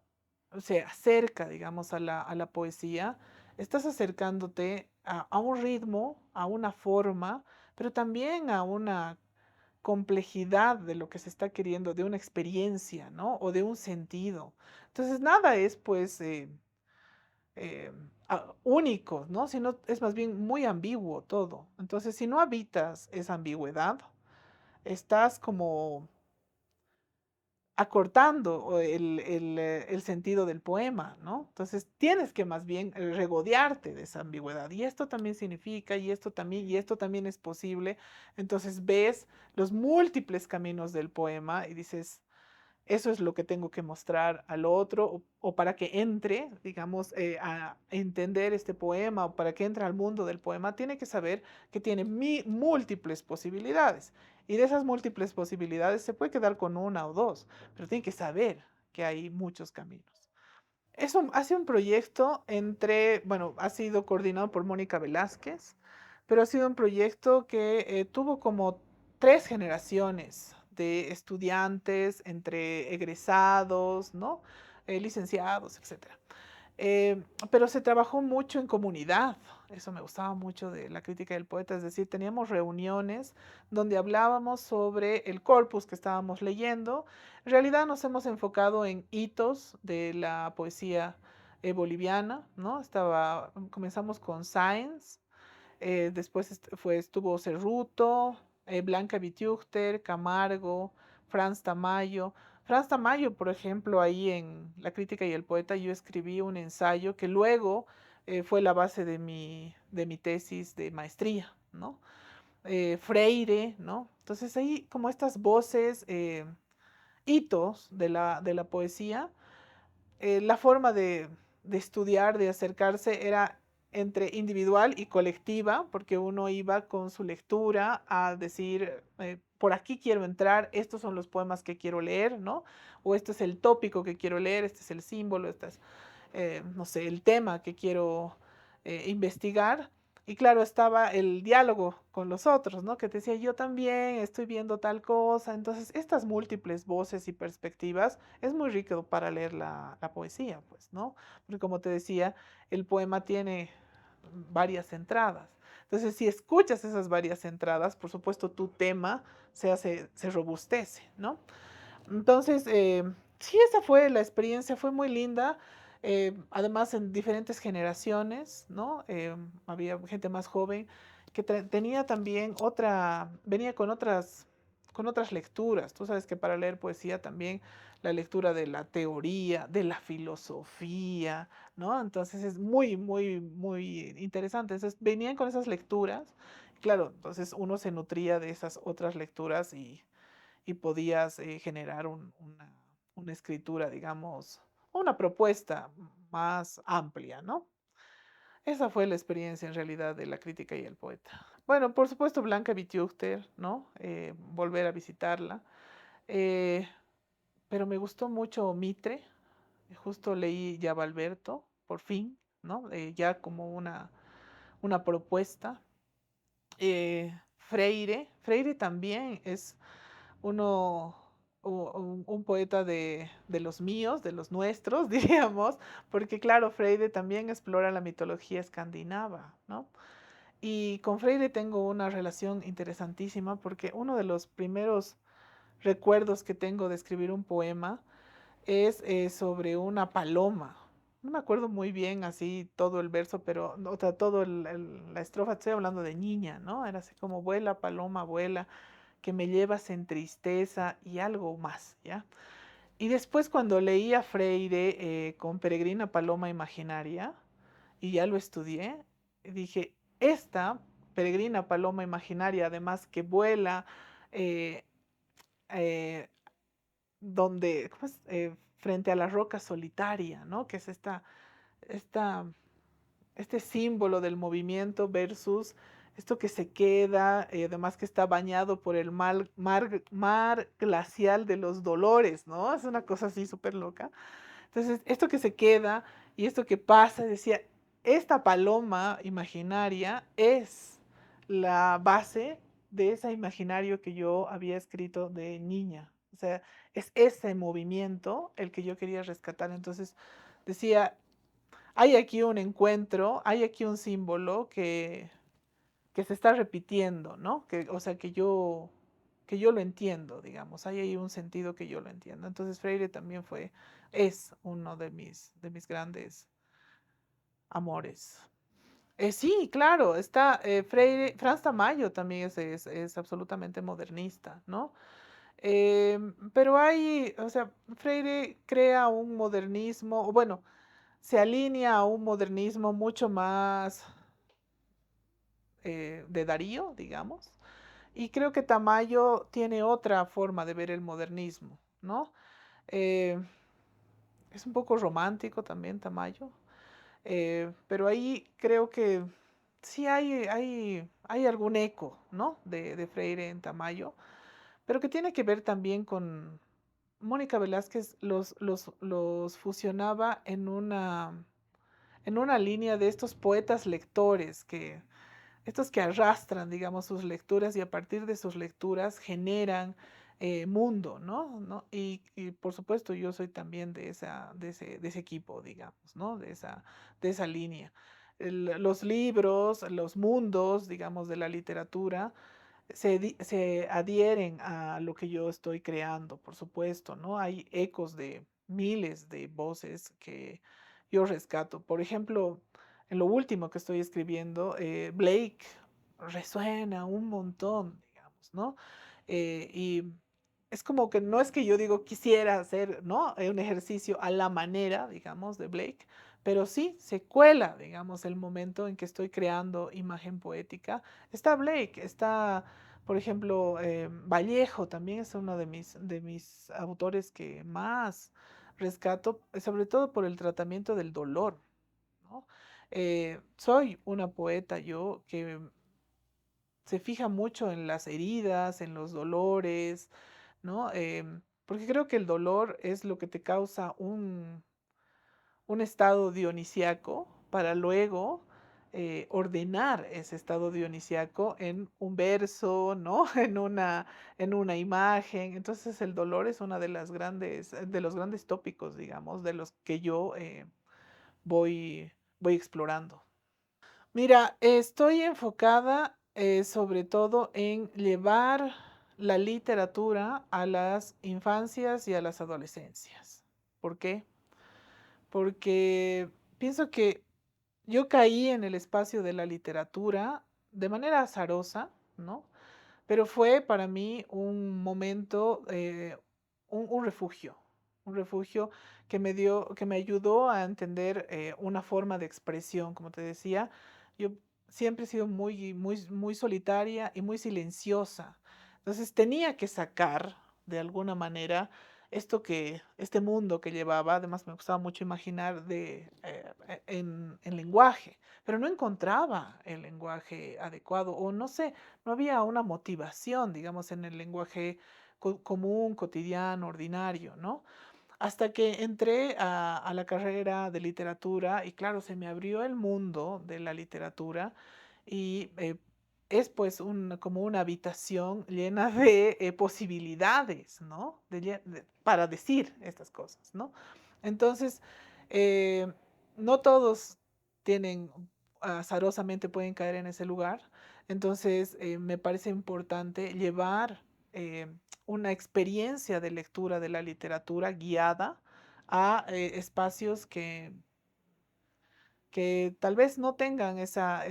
S1: se acerca, digamos, a la poesía, estás acercándote a un ritmo, a una forma, pero también a una complejidad de lo que se está queriendo, de una experiencia, ¿no? O de un sentido. Entonces, nada es, pues, eh, único, ¿no? Sino es más bien muy ambiguo todo. Entonces, si no habitas esa ambigüedad, estás como acortando el sentido del poema, ¿no? Entonces tienes que más bien regodearte de esa ambigüedad. Y esto también significa, y esto también es posible. Entonces ves los múltiples caminos del poema y dices, eso es lo que tengo que mostrar al otro o para que entre, digamos, a entender este poema o para que entre al mundo del poema, tiene que saber que tiene múltiples posibilidades. Y de esas múltiples posibilidades se puede quedar con una o dos, pero tiene que saber que hay muchos caminos. Eso ha sido un proyecto bueno, ha sido coordinado por Mónica Velázquez, pero ha sido un proyecto que tuvo como tres generaciones de estudiantes, entre egresados, ¿no? Licenciados, etcétera. Pero se trabajó mucho en comunidad, eso me gustaba mucho de la crítica del poeta, es decir, teníamos reuniones donde hablábamos sobre el corpus que estábamos leyendo. En realidad nos hemos enfocado en hitos de la poesía boliviana, ¿no? Comenzamos con Sáenz, después estuvo Cerruto, Blanca Vitúchter, Camargo, Franz Tamayo. Franz Tamayo, por ejemplo, ahí en La crítica y el poeta, yo escribí un ensayo que luego fue la base de mi tesis de maestría, ¿no? Freire, ¿no? Entonces ahí como estas voces, hitos de la poesía, la forma de estudiar, de acercarse, era entre individual y colectiva, porque uno iba con su lectura a decir, por aquí quiero entrar, estos son los poemas que quiero leer, ¿no? O este es el tópico que quiero leer, este es el símbolo, este es, no sé, el tema que quiero investigar. Y claro, estaba el diálogo con los otros, ¿no? Que te decía, yo también estoy viendo tal cosa. Entonces, estas múltiples voces y perspectivas es muy rico para leer la poesía, pues, ¿no? Porque como te decía, el poema tiene varias entradas. Entonces, si escuchas esas varias entradas, por supuesto, tu tema se robustece, ¿no? Entonces, sí, esa fue la experiencia, fue muy linda. Además, en diferentes generaciones, ¿no? Había gente más joven que tenía también venía con otras lecturas. Tú sabes que para leer poesía también la lectura de la teoría, de la filosofía, ¿no? Entonces es muy, muy, muy interesante. Entonces venían con esas lecturas. Claro, entonces uno se nutría de esas otras lecturas y podías generar una escritura, digamos, una propuesta más amplia, ¿no? Esa fue la experiencia en realidad de la crítica y el poeta. Bueno, por supuesto, Blanca Bettiuchter, ¿no? Volver a visitarla. Eh, pero me gustó mucho Mitre. Justo leí ya Valberto, por fin, ¿no? Ya como una propuesta. Freire también es uno, un poeta de los míos, de los nuestros, diríamos, porque claro, Freire también explora la mitología escandinava, ¿no? Y con Freire tengo una relación interesantísima porque uno de los primeros recuerdos que tengo de escribir un poema es sobre una paloma. No me acuerdo muy bien así todo el verso, pero, o sea, todo la estrofa, estoy hablando de niña, ¿no? Era así como vuela, paloma, vuela, que me llevas en tristeza y algo más, ¿ya? Y después cuando leí a Freire con Peregrina Paloma Imaginaria, y ya lo estudié, dije, esta Peregrina Paloma Imaginaria, además que vuela, eh, eh, donde, ¿cómo es? Frente a la roca solitaria, ¿no? Que es esta este símbolo del movimiento versus esto que se queda, además que está bañado por el mar glacial de los dolores, ¿no? Es una cosa así súper loca. Entonces, esto que se queda y esto que pasa, decía, esta paloma imaginaria es la base de ese imaginario que yo había escrito de niña. O sea, es ese movimiento el que yo quería rescatar. Entonces, decía, hay aquí un encuentro, hay aquí un símbolo que se está repitiendo, ¿no? O sea, que yo lo entiendo, digamos, hay ahí un sentido que yo lo entiendo. Entonces Freire también es uno de mis grandes amores. Sí, claro, está Freire, Franz Tamayo también es absolutamente modernista, ¿no? Pero o sea, Freire crea un modernismo, o bueno, se alinea a un modernismo mucho más de Darío, digamos. Y creo que Tamayo tiene otra forma de ver el modernismo, ¿no? Eh, es un poco romántico también Tamayo, pero ahí creo que sí hay algún eco, ¿no? De Freire en Tamayo, pero que tiene que ver también con Mónica Velázquez los fusionaba en una línea de estos poetas lectores estos que arrastran, digamos, sus lecturas y a partir de sus lecturas generan mundo, ¿no? ¿No? Y, por supuesto yo soy también de ese equipo, digamos, ¿no? De esa línea. Los libros, los mundos, digamos, de la literatura se adhieren a lo que yo estoy creando, por supuesto, ¿no? Hay ecos de miles de voces que yo rescato. Por ejemplo, en lo último que estoy escribiendo, Blake resuena un montón, digamos, ¿no? Y es como que no es que yo digo quisiera hacer, ¿no? Un ejercicio a la manera, digamos, de Blake, pero sí se cuela, digamos, el momento en que estoy creando imagen poética. Está Blake, está, por ejemplo, Vallejo también es uno de mis autores que más rescato, sobre todo por el tratamiento del dolor, ¿no? Soy una poeta yo que se fija mucho en las heridas, en los dolores, ¿no? Porque creo que el dolor es lo que te causa un estado dionisíaco para luego ordenar ese estado dionisíaco en un verso, ¿no? En una imagen. Entonces el dolor es una de las grandes, de los grandes tópicos, digamos, de los que yo voy explorando. Mira, estoy enfocada sobre todo en llevar la literatura a las infancias y a las adolescencias. ¿Por qué? Porque pienso que yo caí en el espacio de la literatura de manera azarosa, ¿no? Pero fue para mí un momento, un refugio que me dio, que me ayudó a entender una forma de expresión, como te decía. Yo siempre he sido muy solitaria y muy silenciosa. Entonces tenía que sacar de alguna manera este mundo que llevaba. Además me gustaba mucho imaginar en lenguaje, pero no encontraba el lenguaje adecuado o no sé, no había una motivación, digamos, en el lenguaje común, cotidiano, ordinario, ¿no? Hasta que entré a la carrera de literatura y claro, se me abrió el mundo de la literatura y es pues como una habitación llena de posibilidades, ¿no? Para decir estas cosas, ¿no? Entonces, eh, no todos tienen, azarosamente pueden caer en ese lugar, entonces me parece importante llevar una experiencia de lectura de la literatura guiada a espacios que tal vez no tengan esa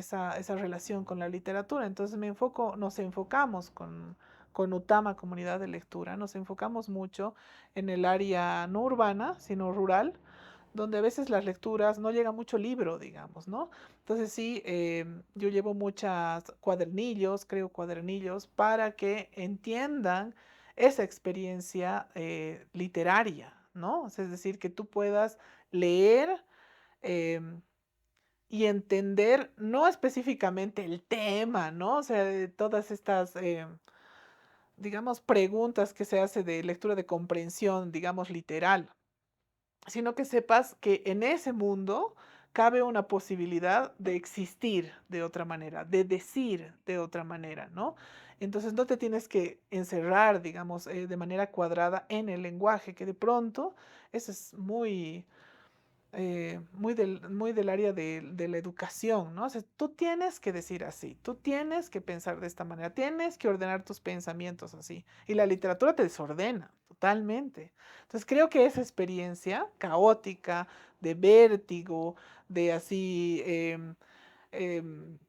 S1: relación con la literatura. Entonces nos enfocamos con UTAMA, Comunidad de Lectura, nos enfocamos mucho en el área no urbana, sino rural, donde a veces las lecturas no llega mucho libro, digamos, ¿no? Entonces sí, yo llevo muchos cuadernillos, creo cuadernillos, para que entiendan esa experiencia literaria, ¿no? O sea, es decir, que tú puedas leer em, y entender no específicamente el tema, ¿no? O sea, de todas estas, digamos, preguntas que se hace de lectura de comprensión, digamos, literal, sino que sepas que en ese mundo cabe una posibilidad de existir de otra manera, de decir de otra manera, ¿no? Entonces no te tienes que encerrar, digamos, de manera cuadrada en el lenguaje, que de pronto eso es muy del área de la educación, ¿no? O sea, tú tienes que decir así, tú tienes que pensar de esta manera, tienes que ordenar tus pensamientos así. Y la literatura te desordena totalmente. Entonces creo que esa experiencia caótica, de vértigo, de así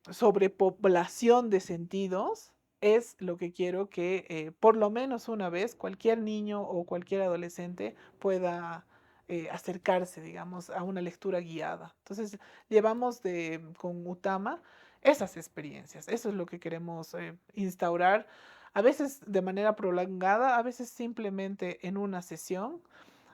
S1: sobrepoblación de sentidos, es lo que quiero que por lo menos una vez cualquier niño o cualquier adolescente pueda acercarse, digamos, a una lectura guiada. Entonces, llevamos con Utama esas experiencias. Eso es lo que queremos instaurar, a veces de manera prolongada, a veces simplemente en una sesión,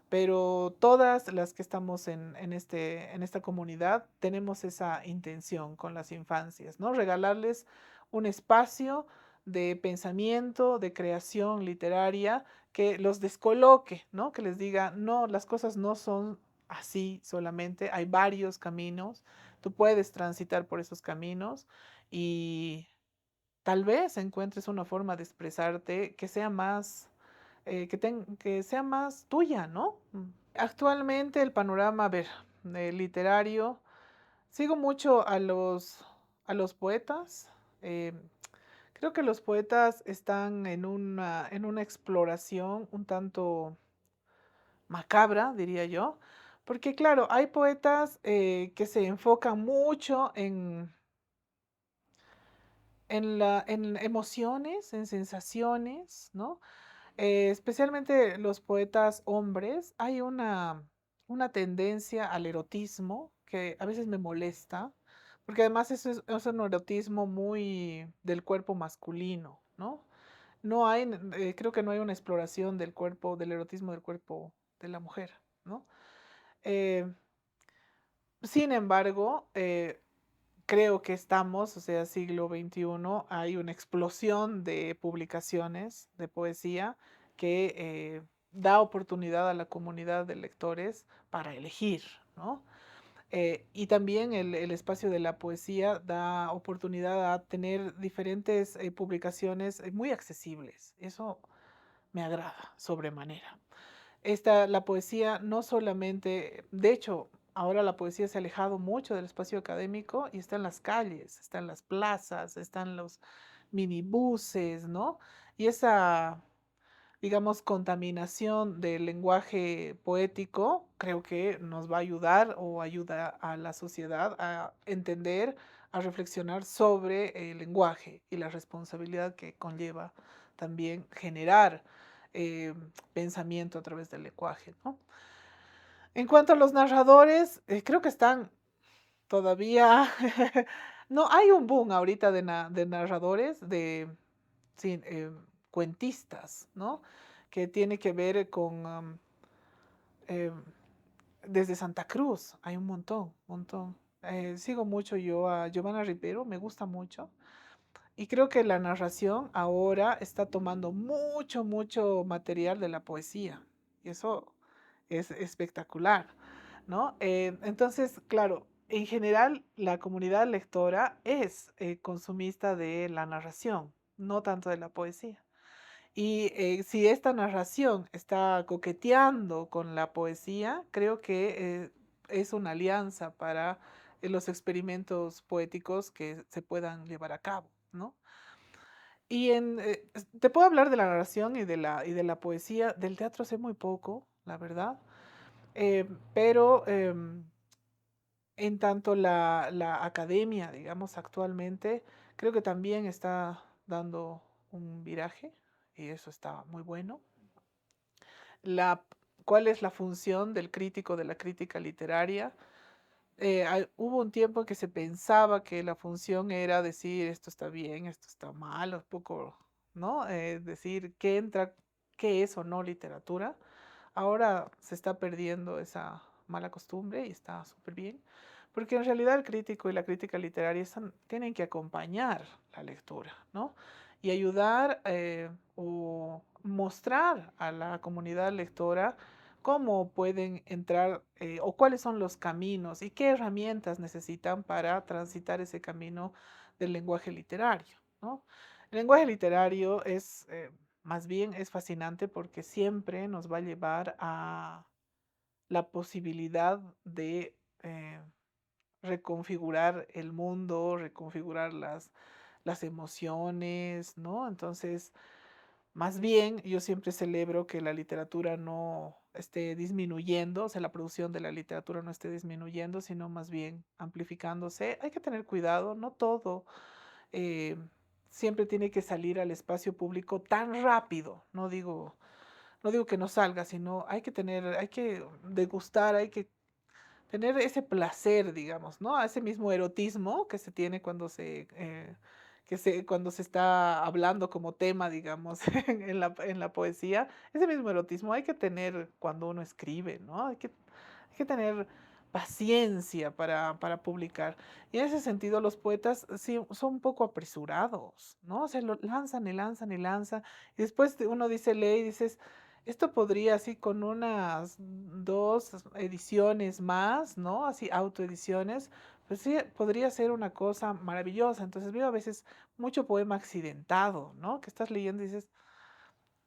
S1: pero todas las que estamos en esta comunidad tenemos esa intención con las infancias, ¿no? Regalarles un espacio de pensamiento, de creación literaria, que los descoloque, ¿no? Que les diga, no, las cosas no son así solamente, hay varios caminos, tú puedes transitar por esos caminos y tal vez encuentres una forma de expresarte que sea más, que sea más tuya, ¿no? Actualmente el panorama, a ver, literario, sigo mucho a los poetas. eh, Creo que los poetas están en una exploración un tanto macabra, diría yo, porque claro, hay poetas que se enfocan mucho en emociones, en sensaciones, ¿no? Especialmente los poetas hombres, hay una tendencia al erotismo que a veces me molesta, porque además es un erotismo muy del cuerpo masculino, ¿no? No hay, creo que no hay una exploración del cuerpo, del erotismo del cuerpo de la mujer, ¿no? Eh, Sin embargo, creo que estamos, o sea, siglo XXI, hay una explosión de publicaciones de poesía que da oportunidad a la comunidad de lectores para elegir, ¿no? Y también el espacio de la poesía da oportunidad a tener diferentes publicaciones muy accesibles. Eso me agrada sobremanera. La poesía no solamente, de hecho, ahora la poesía se ha alejado mucho del espacio académico y está en las calles, está en las plazas, están los minibuses, ¿no? Y esa, digamos, contaminación del lenguaje poético creo que nos va a ayudar o ayuda a la sociedad a entender, a reflexionar sobre el lenguaje y la responsabilidad que conlleva también generar eh, pensamiento a través del lenguaje, ¿no? En cuanto a los narradores, creo que están todavía, no hay un boom ahorita de narradores, de sí, cuentistas, ¿no? Que tiene que ver con, eh, desde Santa Cruz, hay un montón, montón. Sigo mucho yo a Giovanna Ripero, me gusta mucho. Y creo que la narración ahora está tomando mucho, mucho material de la poesía. Y eso es espectacular, ¿no? Entonces, claro, en general la comunidad lectora es consumista de la narración, no tanto de la poesía. Y si esta narración está coqueteando con la poesía, creo que es una alianza para los experimentos poéticos que se puedan llevar a cabo, ¿no? Y te puedo hablar de la narración y de la poesía. Del teatro sé muy poco, la verdad. Pero en tanto la academia, digamos, actualmente, creo que también está dando un viraje y eso está muy bueno. La, ¿Cuál es la función del crítico de la crítica literaria? Hubo un tiempo en que se pensaba que la función era decir esto está bien, esto está mal, un poco, ¿no? Decir qué entra, qué es o no literatura. Ahora se está perdiendo esa mala costumbre y está súper bien, porque en realidad el crítico y la crítica literaria tienen que acompañar la lectura, ¿no? Y ayudar o mostrar a la comunidad lectora cómo pueden entrar o cuáles son los caminos y qué herramientas necesitan para transitar ese camino del lenguaje literario, ¿no? El lenguaje literario más bien es fascinante porque siempre nos va a llevar a la posibilidad de reconfigurar el mundo, reconfigurar las emociones, ¿no? Entonces, más bien, yo siempre celebro que la literatura no esté disminuyendo, o sea, la producción de la literatura no esté disminuyendo, sino más bien amplificándose. Hay que tener cuidado, no todo eh, siempre tiene que salir al espacio público tan rápido. No digo que no salga, sino hay que degustar, hay que tener ese placer, digamos, ¿no? Ese mismo erotismo que se tiene cuando se está hablando como tema, digamos, en la poesía, ese mismo erotismo hay que tener cuando uno escribe, ¿no? Hay que tener paciencia para publicar. Y en ese sentido, los poetas sí son un poco apresurados, ¿no? Se lo lanzan y lanzan y lanzan, y después uno dice, lee y dices, esto podría, así con unas dos ediciones más, ¿no? Así autoediciones, pues sí, podría ser una cosa maravillosa. Entonces veo a veces mucho poema accidentado, ¿no? Que estás leyendo y dices,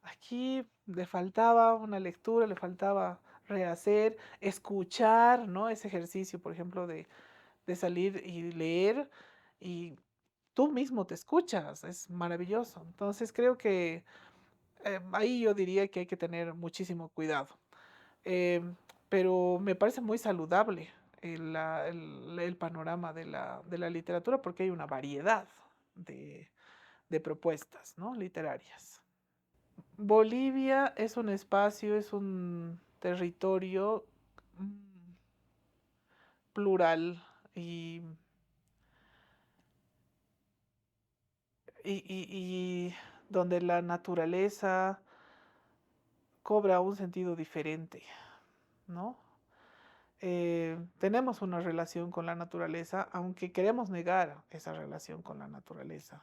S1: aquí le faltaba una lectura, le faltaba rehacer, escuchar, ¿no? Ese ejercicio, por ejemplo, de salir y leer y tú mismo te escuchas, es maravilloso. Entonces creo que ahí yo diría que hay que tener muchísimo cuidado. Em, pero me parece muy saludable el panorama de la literatura porque hay una variedad de, de propuestas, ¿no? Literarias. Bolivia es un espacio, es un territorio mm, plural y, y donde la naturaleza cobra un sentido diferente, ¿no? tenemos una relación con la naturaleza, aunque queremos negar esa relación con la naturaleza.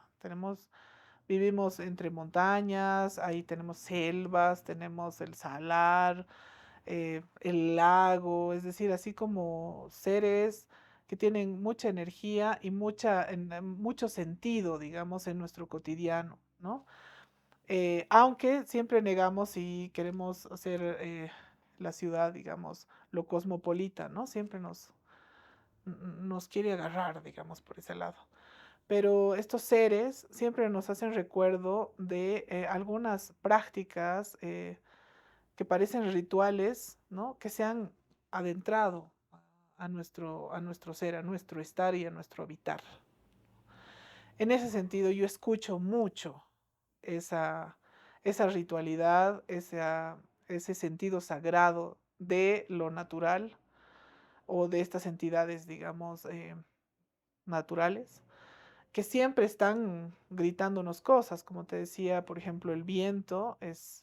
S1: Vivimos entre montañas, ahí tenemos selvas, tenemos el salar, el lago, es decir, así como seres que tienen mucha energía y mucho sentido, digamos, en nuestro cotidiano, ¿no? Aunque siempre negamos y queremos hacer la ciudad, digamos, lo cosmopolita, ¿no? Siempre nos quiere agarrar, digamos, por ese lado. Pero estos seres siempre nos hacen recuerdo de algunas prácticas que parecen rituales, ¿no? Que se han adentrado a nuestro ser, a nuestro estar y a nuestro habitar. En ese sentido, yo escucho mucho esa, esa ritualidad, ese sentido sagrado de lo natural o de estas entidades, digamos, naturales, que siempre están gritándonos cosas. Como te decía, por ejemplo, el viento es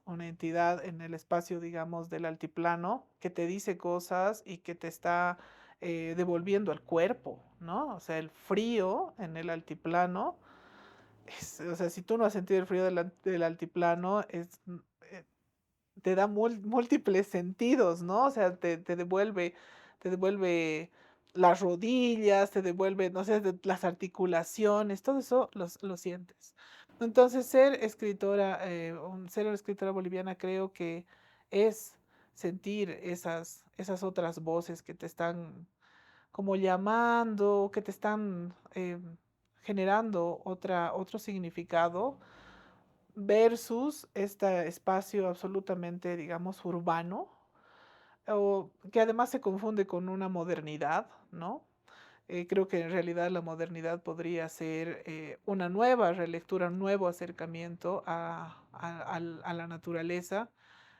S1: una entidad en el espacio, digamos, del altiplano que te dice cosas y que te está devolviendo al cuerpo, ¿no? O sea, el frío en el altiplano, o sea, si tú no has sentido el frío del altiplano, eh, te da múltiples sentidos, ¿no? O sea, te devuelve las rodillas, te devuelve, no sé, las articulaciones, todo eso lo sientes. Entonces, ser una escritora boliviana creo que es sentir esas otras voces que te están como llamando, que te están generando otro significado versus este espacio absolutamente, digamos, urbano, o que además se confunde con una modernidad, ¿no? Creo que en realidad la modernidad podría ser una nueva relectura, un nuevo acercamiento a la naturaleza,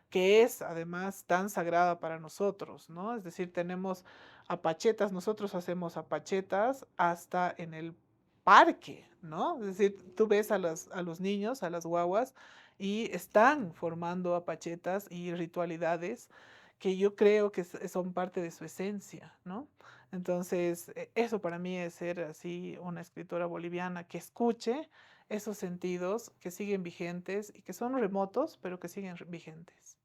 S1: que es además tan sagrada para nosotros, ¿no? Es decir, tenemos apachetas, nosotros hacemos apachetas hasta en el parque, ¿no? Es decir, tú ves a los niños, a las guaguas, y están formando apachetas y ritualidades que yo creo que son parte de su esencia, ¿no? Entonces, eso para mí es ser así una escritora boliviana que escuche esos sentidos que siguen vigentes y que son remotos, pero que siguen vigentes.